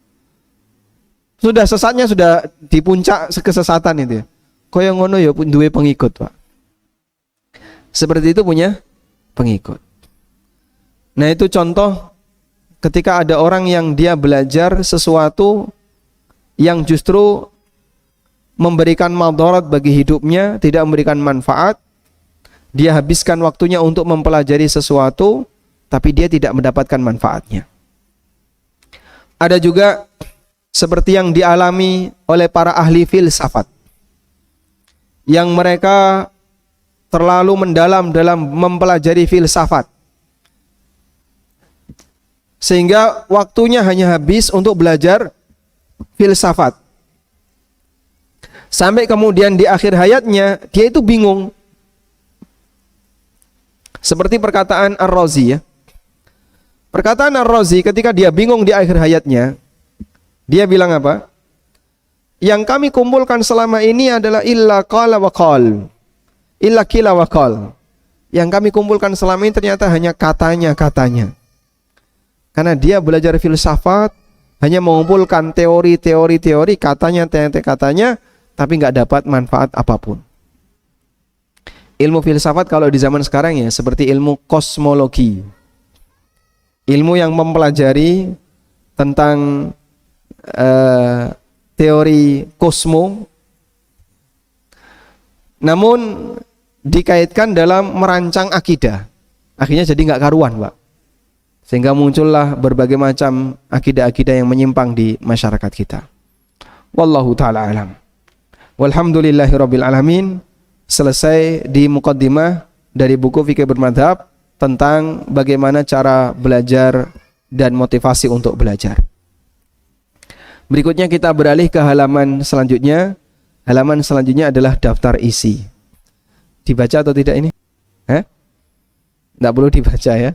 Sudah sesatnya sudah di puncak kesesatan itu ya. Kaya ngono ya duwe pengikut, Pak. Seperti itu punya pengikut. Nah itu contoh ketika ada orang yang dia belajar sesuatu yang justru memberikan madarat bagi hidupnya, tidak memberikan manfaat. Dia habiskan waktunya untuk mempelajari sesuatu, tapi dia tidak mendapatkan manfaatnya. Ada juga seperti yang dialami oleh para ahli filsafat, yang mereka terlalu mendalam dalam mempelajari filsafat, sehingga waktunya hanya habis untuk belajar filsafat. Sampai kemudian di akhir hayatnya dia itu bingung. Seperti perkataan Ar-Razi ya. Perkataan Ar-Razi ketika dia bingung di akhir hayatnya, dia bilang apa? Yang kami kumpulkan selama ini adalah illa qala wa qal. Illa qila wa qal. Yang kami kumpulkan selama ini ternyata hanya katanya. Karena dia belajar filsafat hanya mengumpulkan teori, katanya, tapi nggak dapat manfaat apapun. Ilmu filsafat kalau di zaman sekarang ya seperti ilmu kosmologi. Ilmu yang mempelajari tentang teori kosmo, namun dikaitkan dalam merancang akidah. Akhirnya jadi nggak karuan, Pak. Sehingga muncullah berbagai macam akidah-akidah yang menyimpang di masyarakat kita. Wallahu ta'ala alam. Walhamdulillahirabbil alamin. Selesai di muqaddimah dari buku Fikih Bermadhab tentang bagaimana cara belajar dan motivasi untuk belajar. Berikutnya kita beralih ke halaman selanjutnya. Halaman selanjutnya adalah daftar isi. Dibaca atau tidak ini? Tidak perlu dibaca ya.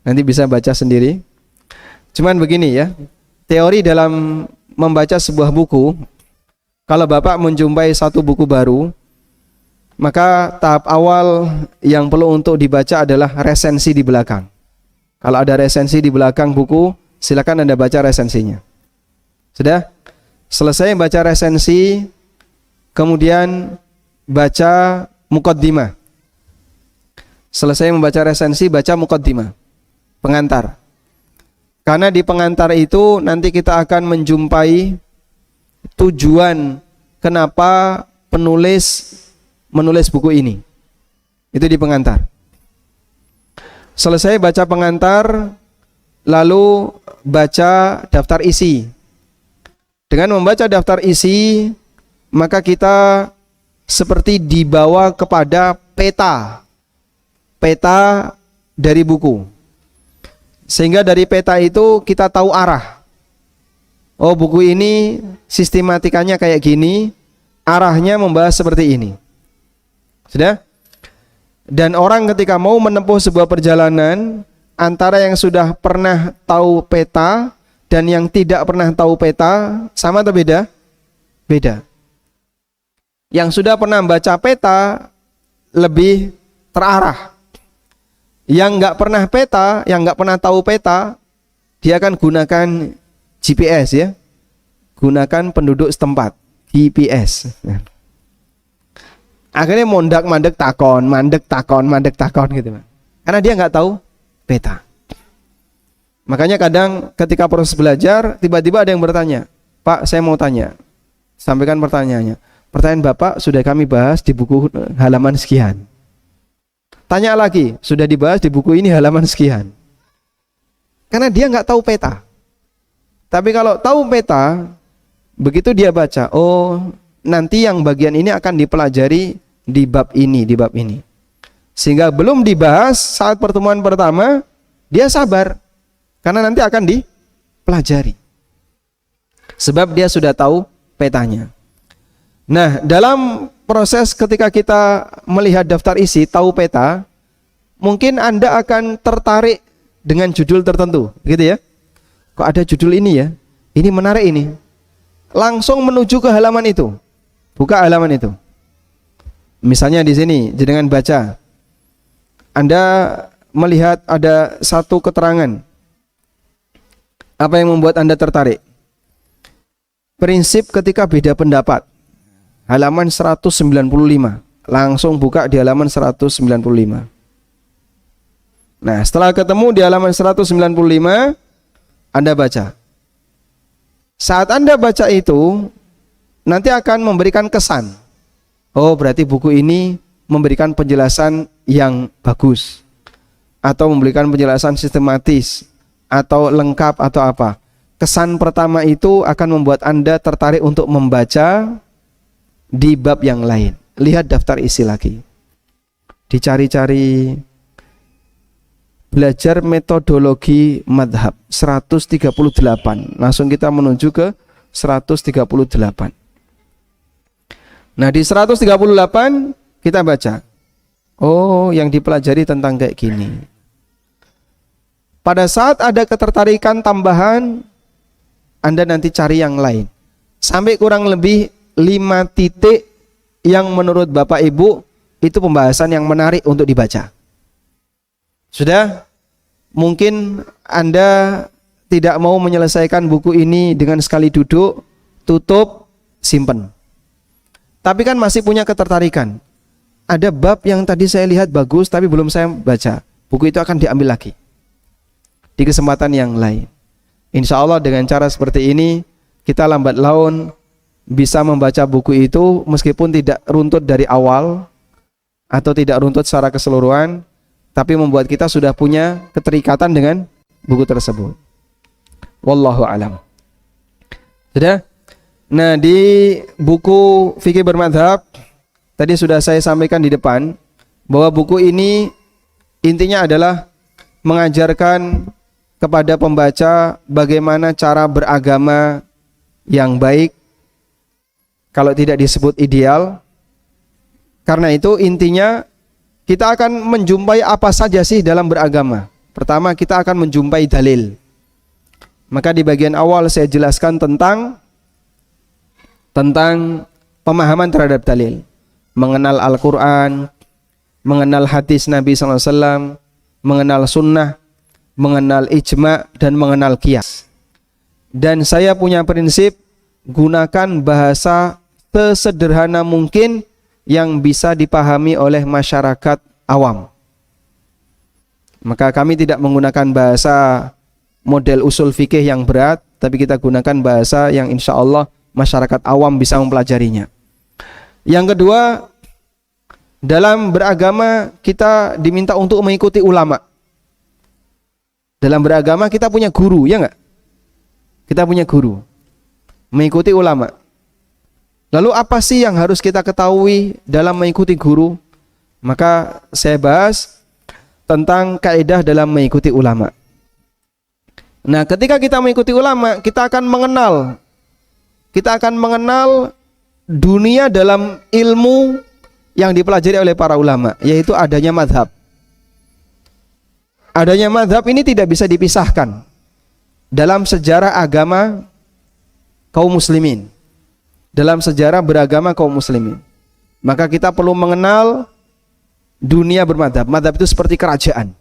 Nanti bisa baca sendiri. Cuman begini ya, teori dalam membaca sebuah buku, kalau Bapak menjumpai satu buku baru, maka tahap awal yang perlu untuk dibaca adalah resensi di belakang. Kalau ada resensi di belakang buku, silakan Anda baca resensinya. Sudah? Selesai baca resensi, kemudian baca muqaddimah. Selesai membaca resensi, baca muqaddimah, pengantar. Karena di pengantar itu nanti kita akan menjumpai tujuan kenapa penulis menulis buku ini. Itu di pengantar. Selesai baca pengantar, lalu baca daftar isi. Dengan membaca daftar isi, maka kita seperti dibawa kepada peta dari buku. Sehingga dari peta itu kita tahu arah. Oh, buku ini sistematikanya kayak gini, arahnya membahas seperti ini. Sudah? Dan orang ketika mau menempuh sebuah perjalanan, antara yang sudah pernah tahu peta dan yang tidak pernah tahu peta, sama atau beda? Beda. Yang sudah pernah baca peta lebih terarah. Yang nggak pernah peta, yang nggak pernah tahu peta, dia akan gunakan GPS ya, gunakan penduduk setempat, GPS. Akhirnya mandek takon gitu, karena dia nggak tahu peta. Makanya kadang ketika proses belajar, tiba-tiba ada yang bertanya, Pak, saya mau tanya, sampaikan pertanyaannya. Pertanyaan Bapak sudah kami bahas di buku halaman sekian. Tanya lagi, sudah dibahas di buku ini halaman sekian. Karena dia nggak tahu peta. Tapi kalau tahu peta, begitu dia baca, oh nanti yang bagian ini akan dipelajari di bab ini, di bab ini. Sehingga belum dibahas saat pertemuan pertama, dia sabar. Karena nanti akan dipelajari. Sebab dia sudah tahu petanya. Nah, dalam proses ketika kita melihat daftar isi, tahu peta, mungkin Anda akan tertarik dengan judul tertentu, gitu ya. Kok ada judul ini ya? Ini menarik ini. Langsung menuju ke halaman itu. Buka halaman itu. Misalnya di sini, jenengan baca. Anda melihat ada satu keterangan. Apa yang membuat Anda tertarik? Prinsip ketika beda pendapat. Halaman 195. Langsung buka di halaman 195. Nah, setelah ketemu di halaman 195, Anda baca. Saat Anda baca itu, nanti akan memberikan kesan. Oh, berarti buku ini memberikan penjelasan yang bagus, atau memberikan penjelasan sistematis, atau lengkap, atau apa. Kesan pertama itu akan membuat Anda tertarik untuk membaca di bab yang lain. Lihat daftar isi lagi, dicari-cari, belajar metodologi madhab 138. Langsung kita menuju ke 138. Nah, di 138 kita baca, oh yang dipelajari tentang kayak gini. Pada saat ada ketertarikan tambahan, Anda nanti cari yang lain, sampai kurang lebih 5 titik yang menurut Bapak Ibu itu pembahasan yang menarik untuk dibaca. Sudah? Mungkin Anda tidak mau menyelesaikan buku ini dengan sekali duduk, tutup, simpen. Tapi kan masih punya ketertarikan. Ada bab yang tadi saya lihat bagus tapi belum saya baca. Buku itu akan diambil lagi di kesempatan yang lain. Insya Allah dengan cara seperti ini kita lambat laun bisa membaca buku itu meskipun tidak runtut dari awal atau tidak runtut secara keseluruhan, tapi membuat kita sudah punya keterikatan dengan buku tersebut. Wallahu alam. Sudah? Nah, di buku Fikih Bermadhab tadi sudah saya sampaikan di depan bahwa buku ini intinya adalah mengajarkan kepada pembaca bagaimana cara beragama yang baik, kalau tidak disebut ideal. Karena itu intinya kita akan menjumpai apa saja sih dalam beragama. Pertama, kita akan menjumpai dalil. Maka di bagian awal saya jelaskan tentang pemahaman terhadap dalil, mengenal Al-Quran, mengenal hadis Nabi SAW, mengenal sunnah, mengenal ijma', dan mengenal qiyas. Dan saya punya prinsip gunakan bahasa sesederhana mungkin yang bisa dipahami oleh masyarakat awam. Maka kami tidak menggunakan bahasa model usul fikih yang berat, tapi kita gunakan bahasa yang insya Allah masyarakat awam bisa mempelajarinya. Yang kedua, dalam beragama kita diminta untuk mengikuti ulama. Dalam beragama kita punya guru, ya enggak? Kita punya guru. Mengikuti ulama. Lalu apa sih yang harus kita ketahui dalam mengikuti guru? Maka saya bahas tentang kaidah dalam mengikuti ulama. Nah, ketika kita mengikuti ulama, kita akan mengenal dunia dalam ilmu yang dipelajari oleh para ulama, yaitu adanya madhab. Adanya madhab ini tidak bisa dipisahkan dalam sejarah agama kaum muslimin, dalam sejarah beragama kaum muslimin. Maka kita perlu mengenal dunia bermadhab. Madhab itu seperti kerajaan.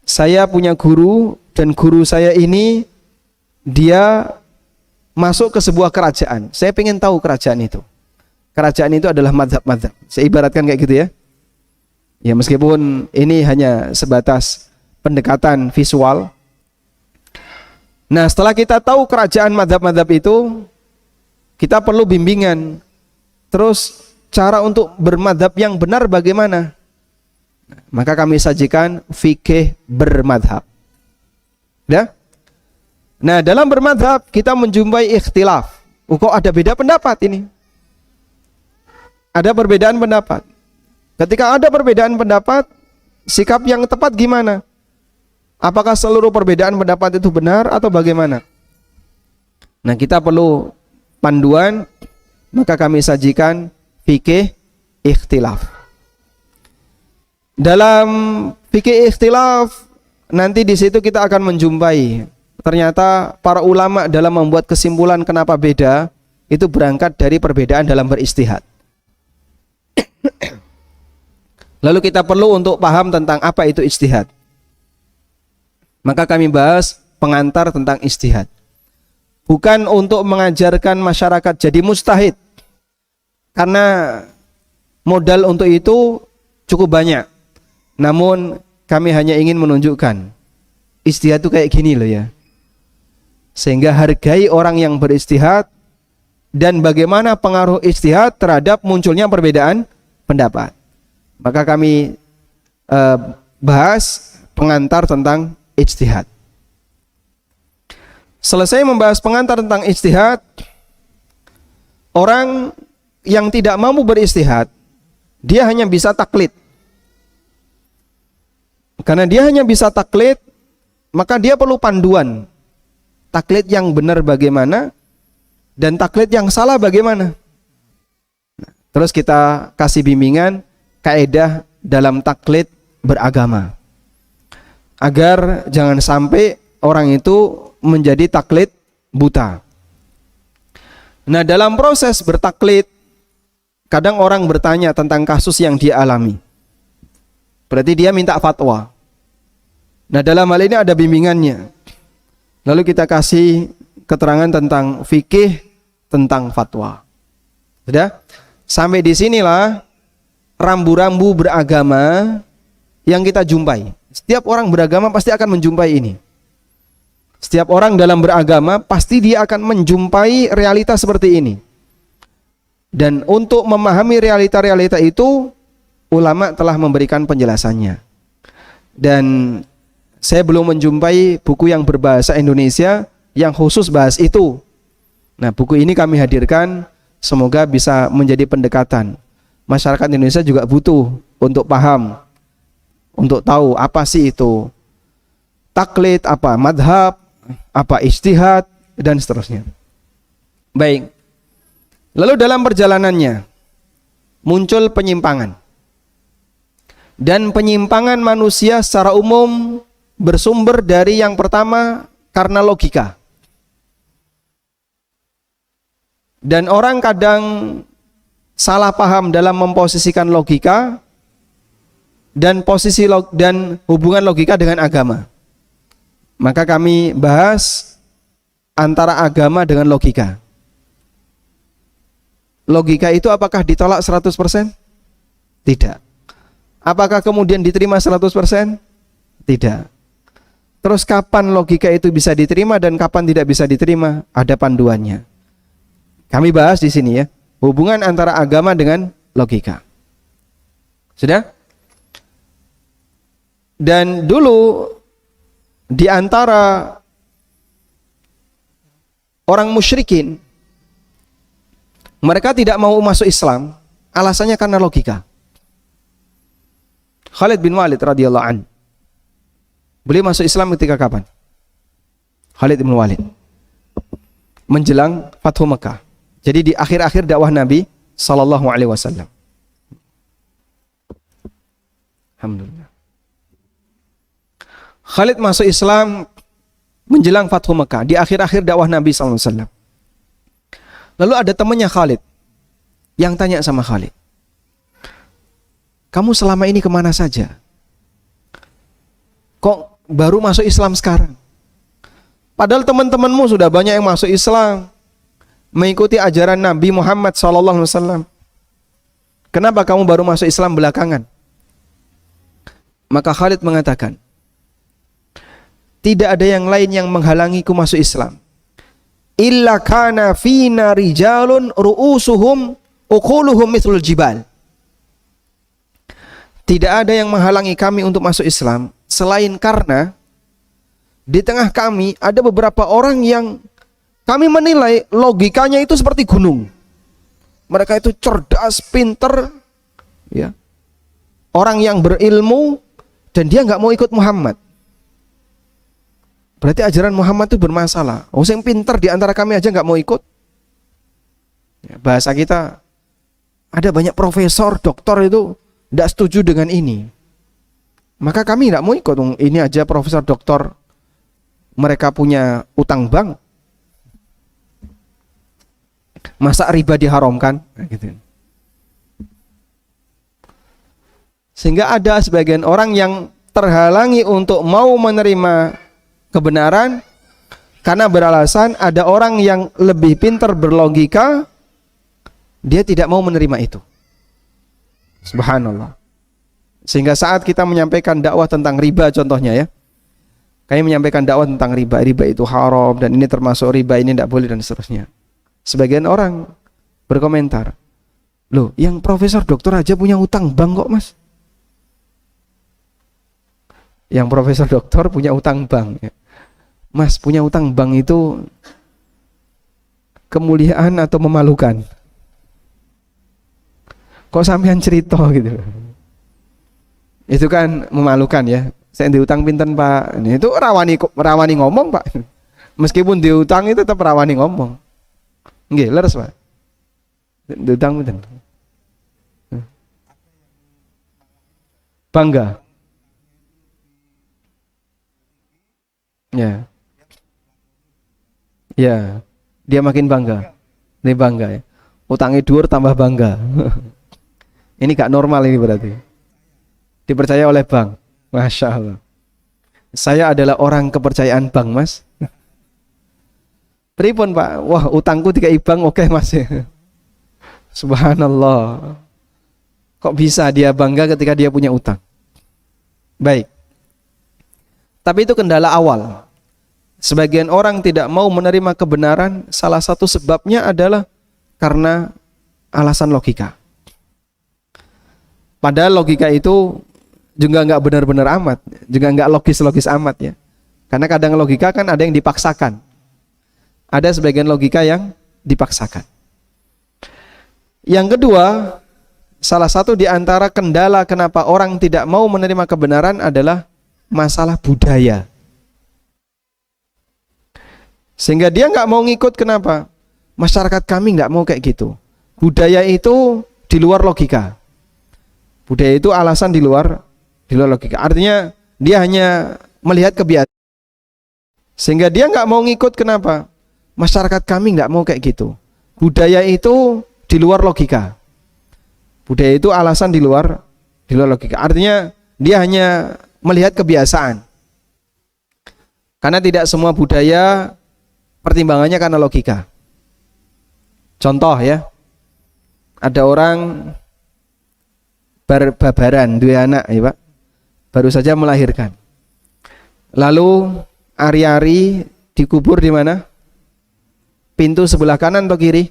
Saya punya guru, dan guru saya ini dia masuk ke sebuah kerajaan. Saya ingin tahu kerajaan itu. Kerajaan itu adalah madhab-madhab. Saya ibaratkan kayak gitu ya. Ya, meskipun ini hanya sebatas pendekatan visual. Nah, setelah kita tahu kerajaan madhab-madhab itu, kita perlu bimbingan. Terus cara untuk bermadhab yang benar bagaimana? Maka kami sajikan fikih bermadhab. Ya? Nah, dalam bermadhab kita menjumpai ikhtilaf. Kok ada beda pendapat ini? Ada perbedaan pendapat. Ketika ada perbedaan pendapat, sikap yang tepat gimana? Apakah seluruh perbedaan pendapat itu benar atau bagaimana? Nah, kita perlu panduan, maka kami sajikan fikih ikhtilaf. Dalam fikih ikhtilaf, nanti di situ kita akan menjumpai ternyata para ulama dalam membuat kesimpulan kenapa beda, itu berangkat dari perbedaan dalam beristihad. Lalu kita perlu untuk paham tentang apa itu ijtihad. Maka kami bahas pengantar tentang ijtihad. Bukan untuk mengajarkan masyarakat jadi mujtahid, karena modal untuk itu cukup banyak. Namun kami hanya ingin menunjukkan ijtihad itu kayak gini loh ya. Sehingga hargai orang yang beristihad dan bagaimana pengaruh ijtihad terhadap munculnya perbedaan pendapat. Maka kami bahas pengantar tentang ijtihad. Selesai membahas pengantar tentang ijtihad, orang yang tidak mampu beristihad, dia hanya bisa taklid. Karena dia hanya bisa taklid, maka dia perlu panduan. Taklid yang benar bagaimana dan taklid yang salah bagaimana. Terus kita kasih bimbingan kaidah dalam taklid beragama, agar jangan sampai orang itu menjadi taklid buta. Nah, dalam proses bertaklid, kadang orang bertanya tentang kasus yang dia alami. Berarti dia minta fatwa. Nah, dalam hal ini ada bimbingannya. Lalu kita kasih keterangan tentang fikih tentang fatwa. Sudah? Sampai di sinilah rambu-rambu beragama yang kita jumpai. Setiap orang beragama pasti akan menjumpai ini. Setiap orang dalam beragama pasti dia akan menjumpai realita seperti ini. Dan untuk memahami realita-realita itu, ulama telah memberikan penjelasannya. Dan saya belum menjumpai buku yang berbahasa Indonesia yang khusus bahas itu. Nah, buku ini kami hadirkan, semoga bisa menjadi pendekatan. Masyarakat Indonesia juga butuh untuk paham, untuk tahu apa sih itu taklid, apa madhab, apa ijtihad, dan seterusnya. Baik. Lalu dalam perjalanannya muncul penyimpangan. Dan penyimpangan manusia secara umum bersumber dari yang pertama karena logika. Dan orang kadang salah paham dalam memposisikan logika dan hubungan logika dengan agama. Maka kami bahas antara agama dengan logika. Logika itu apakah ditolak 100%? Tidak. Apakah kemudian diterima 100%? Tidak. Terus kapan logika itu bisa diterima dan kapan tidak bisa diterima? Ada panduannya. Kami bahas di sini ya, hubungan antara agama dengan logika. Sudah? Dan dulu di antara orang musyrikin, mereka tidak mau masuk Islam, alasannya karena logika. Khalid bin Walid radhiyallahu an, beliau masuk Islam ketika kapan? Khalid bin Walid menjelang Fathu Mekah. Jadi di akhir-akhir dakwah Nabi sallallahu alaihi wasallam. Alhamdulillah. Khalid masuk Islam menjelang Fathu Mekah, di akhir-akhir dakwah Nabi sallallahu alaihi wasallam. Lalu ada temannya Khalid yang tanya sama Khalid, "Kamu selama ini kemana saja? Kok baru masuk Islam sekarang? Padahal teman-temanmu sudah banyak yang masuk Islam, mengikuti ajaran Nabi Muhammad SAW. Kenapa kamu baru masuk Islam belakangan?" Maka Khalid mengatakan, "Tidak ada yang lain yang menghalangiku masuk Islam. Illa kana fina rijalun ru'usuhum uquluhum mithlul jibal." Tidak ada yang menghalangi kami untuk masuk Islam selain karena di tengah kami ada beberapa orang yang kami menilai logikanya itu seperti gunung. Mereka itu cerdas, pinter, ya, orang yang berilmu, dan dia nggak mau ikut Muhammad. Berarti ajaran Muhammad itu bermasalah. Oh, yang pinter di antara kami aja nggak mau ikut. Ya, bahasa kita, ada banyak profesor, doktor itu tidak setuju dengan ini. Maka kami tidak mau ikut. Ini aja profesor, doktor, mereka punya utang bank. Masa riba diharamkan? Gitu. Sehingga ada sebagian orang yang terhalangi untuk mau menerima kebenaran karena beralasan ada orang yang lebih pintar berlogika, dia tidak mau menerima itu. Subhanallah. Sehingga saat kita menyampaikan dakwah tentang riba contohnya ya, kami menyampaikan dakwah tentang riba, riba itu haram dan ini termasuk riba, ini tidak boleh dan seterusnya. Sebagian orang berkomentar, "Loh, yang profesor doktor aja punya utang bank kok, Mas?" Yang profesor doktor punya utang bank ya. Mas, punya utang bank itu kemuliaan atau memalukan? Kok sampean cerita gitu? Itu kan memalukan ya. Saya diutang pinten Pak. Itu rawani ngomong Pak. Meskipun diutang itu tetap rawani ngomong. Nggih, leres Pak. Diutang pinten? Bangga. Ya. Ya. Dia makin bangga. Ini bangga ya. Utangnya dhuwur tambah bangga. Ini gak normal ini berarti. Dipercaya oleh bank. Masya Allah. Saya adalah orang kepercayaan bank, Mas. Pripun Pak? Wah, utangku dikai bank, oke Mas. Subhanallah. Kok bisa dia bangga ketika dia punya utang? Baik. Tapi itu kendala awal. Sebagian orang tidak mau menerima kebenaran, salah satu sebabnya adalah karena alasan logika. Padahal logika itu juga nggak benar-benar amat, juga nggak logis-logis amat ya. Karena kadang logika kan ada yang dipaksakan. Ada sebagian logika yang dipaksakan. Yang kedua, salah satu di antara kendala kenapa orang tidak mau menerima kebenaran adalah masalah budaya. Sehingga dia nggak mau ngikut, kenapa? Masyarakat kami nggak mau kayak gitu. Budaya itu di luar logika. Budaya itu alasan di luar logika. Artinya dia hanya melihat kebiasaan. Sehingga dia nggak mau ngikut, kenapa? Masyarakat kami nggak mau kayak gitu. Budaya itu di luar logika. Budaya itu alasan di luar logika. Artinya dia hanya melihat kebiasaan. Karena tidak semua budaya pertimbangannya karena logika. Contoh ya, ada orang babaran dua anak ya Pak, baru saja melahirkan. Lalu ari-ari dikubur di mana? Pintu sebelah kanan atau kiri?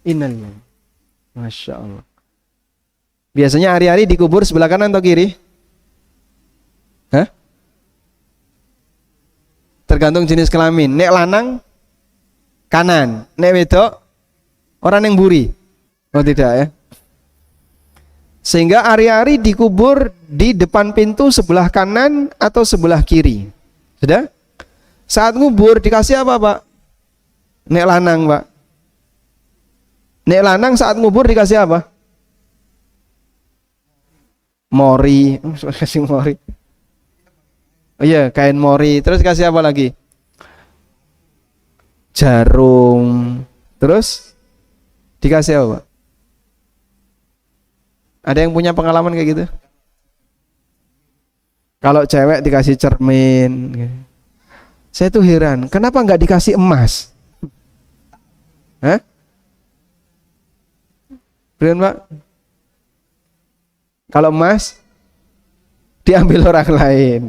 Innalillah. Masya Allah. Biasanya ari-ari dikubur sebelah kanan atau kiri? Hah? Tergantung jenis kelamin. Nek lanang kanan, nek wedok orang yang buri. Oh tidak ya. Sehingga ari-ari dikubur di depan pintu sebelah kanan atau sebelah kiri. Sudah? Saat ngubur dikasih apa Pak? Nek lanang Pak. Nek lanang saat ngubur dikasih apa? Mori. Kasih mori. Oh iya, kain mori. Terus kasih apa lagi? Jarum. Terus dikasih apa Pak? Ada yang punya pengalaman kayak gitu? Kalau cewek dikasih cermin. Saya tuh heran, kenapa nggak dikasih emas? Hah? Bener Pak? Kalau emas diambil orang lain.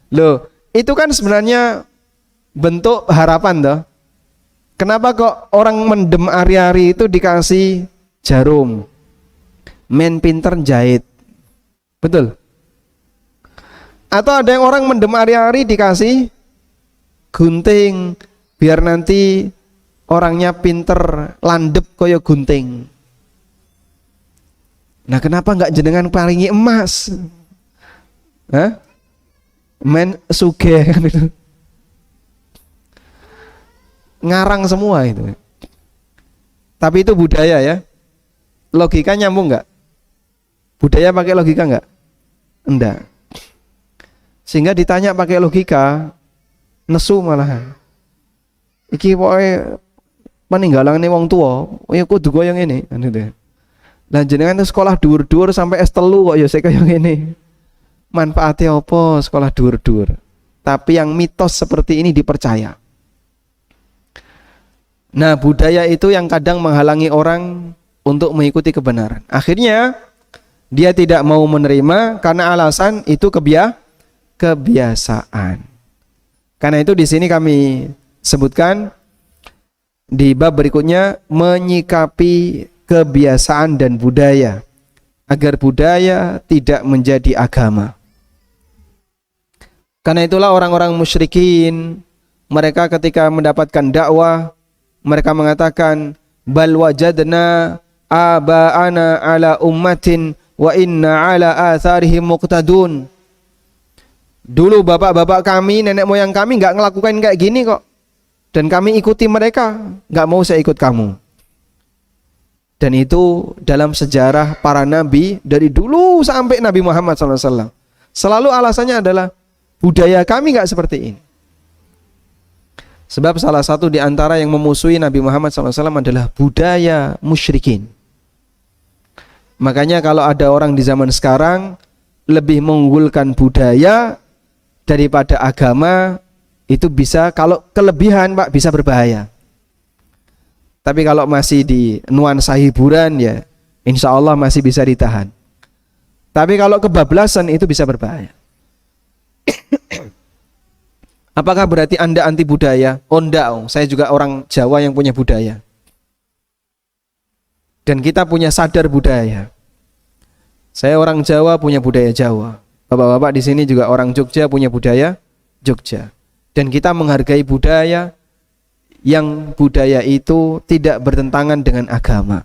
Loh, itu kan sebenarnya bentuk harapan toh. Kenapa kok orang mendem ari-ari itu dikasih jarum? Men pinter jahit. Betul? Atau ada yang orang mendem ari-ari dikasih gunting biar nanti orangnya pinter landep koyo gunting. Nah, kenapa nggak jenengan paringi emas? Hah? Men sugih kan itu. Ngarang semua itu. Tapi itu budaya ya. Logika nyambung nggak? Budaya pakai logika nggak? Enggak. Sehingga ditanya pakai logika, nesu malahan. Iki pokoke peninggalan wong tua, ya kudu koyo ngene, gitu. Lah jenengan sekolah dhuwur-dhuwur sampai S3 kok ya sik koyo ngene. Manfaatnya apa sekolah dhuwur-dhuwur? Tapi yang mitos seperti ini dipercaya. Nah, budaya itu yang kadang menghalangi orang untuk mengikuti kebenaran. Akhirnya dia tidak mau menerima karena alasan itu kebiasaan. Karena itu di sini kami sebutkan di bab berikutnya menyikapi kebiasaan dan budaya agar budaya tidak menjadi agama. Karena itulah orang-orang musyrikin mereka ketika mendapatkan dakwah mereka mengatakan bal wajadna aba'ana ala ummatin wa inna ala atharihim muqtadun. Dulu bapak-bapak kami, nenek moyang kami nggak ngelakukan kayak gini kok. Dan kami ikuti mereka, nggak mau saya ikut kamu. Dan itu dalam sejarah para nabi dari dulu sampai Nabi Muhammad SAW. Selalu alasannya adalah budaya kami nggak seperti ini. Sebab salah satu di antara yang memusuhi Nabi Muhammad SAW adalah budaya musyrikin. Makanya kalau ada orang di zaman sekarang lebih mengunggulkan budaya daripada agama, itu bisa, kalau kelebihan Pak, bisa berbahaya. Tapi kalau masih di nuansa hiburan ya insya Allah masih bisa ditahan. Tapi kalau kebablasan itu bisa berbahaya. Apakah berarti Anda anti budaya? Oh enggak, saya juga orang Jawa yang punya budaya. Dan kita punya sadar budaya. Saya orang Jawa punya budaya Jawa. Bapak-bapak di sini juga orang Jogja punya budaya Jogja. Dan kita menghargai budaya yang budaya itu tidak bertentangan dengan agama.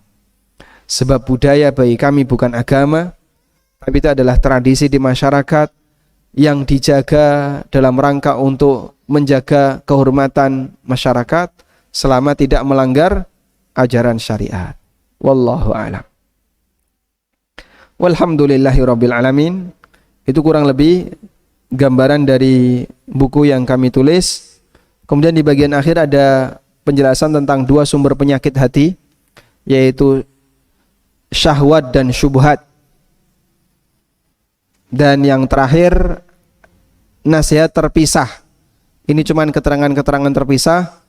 Sebab budaya bagi kami bukan agama, tapi itu adalah tradisi di masyarakat yang dijaga dalam rangka untuk menjaga kehormatan masyarakat selama tidak melanggar ajaran syariat. Wallahu a'lam. Walhamdulillahirabbil alamin. Itu kurang lebih gambaran dari buku yang kami tulis. Kemudian di bagian akhir ada penjelasan tentang dua sumber penyakit hati, yaitu syahwat dan syubhat. Dan yang terakhir nasihat terpisah Ini cuma keterangan-keterangan terpisah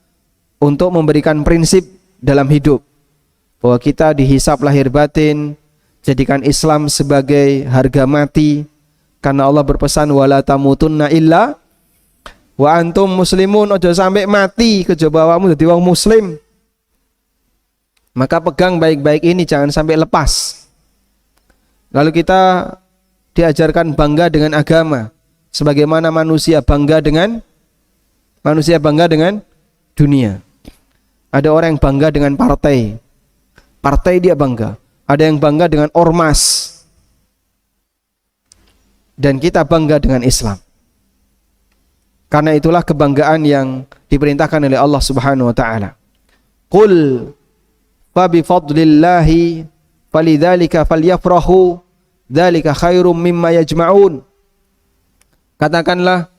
untuk memberikan prinsip dalam hidup, bahwa kita dihisap lahir batin. Jadikan Islam sebagai harga mati, karena Allah berpesan wala tamutunna illa wa antum muslimun. Ojo sampai mati kejaba awakmu dadi wong muslim. Maka pegang baik-baik ini, jangan sampai lepas. Lalu kita diajarkan bangga dengan agama, sebagaimana manusia bangga dengan dunia. Ada orang yang bangga dengan partai dia bangga. Ada yang bangga dengan ormas. Dan kita bangga dengan Islam. Karena itulah kebanggaan yang diperintahkan oleh Allah Subhanahu wa taala. Qul fa bi fadlillahi falidzalika falyafrahu dzalika khairum mimma yajma'un. Katakanlah,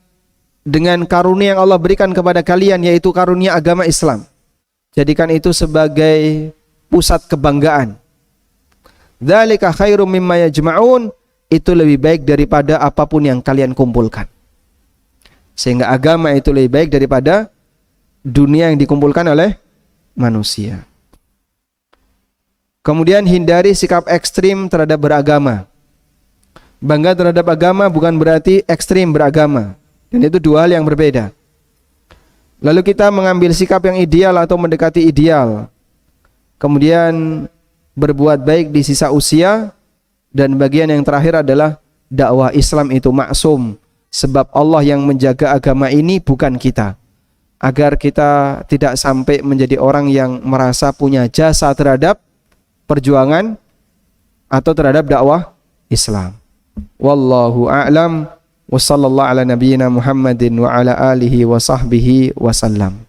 dengan karunia yang Allah berikan kepada kalian, yaitu karunia agama Islam, jadikan itu sebagai pusat kebanggaan. Dzalika khairum mimma yajma'un, itu lebih baik daripada apapun yang kalian kumpulkan. Sehingga agama itu lebih baik daripada dunia yang dikumpulkan oleh manusia. Kemudian hindari sikap ekstrim terhadap beragama. Bangga terhadap agama bukan berarti ekstrim beragama, dan itu dua hal yang berbeda. Lalu kita mengambil sikap yang ideal atau mendekati ideal, kemudian berbuat baik di sisa usia, dan bagian yang terakhir adalah dakwah Islam itu maksum, sebab Allah yang menjaga agama ini, bukan kita, agar kita tidak sampai menjadi orang yang merasa punya jasa terhadap perjuangan atau terhadap dakwah Islam. Wallahu a'lam wa sallallahu ala nabiyyina Muhammadin wa ala alihi wa sahbihi wa sallam.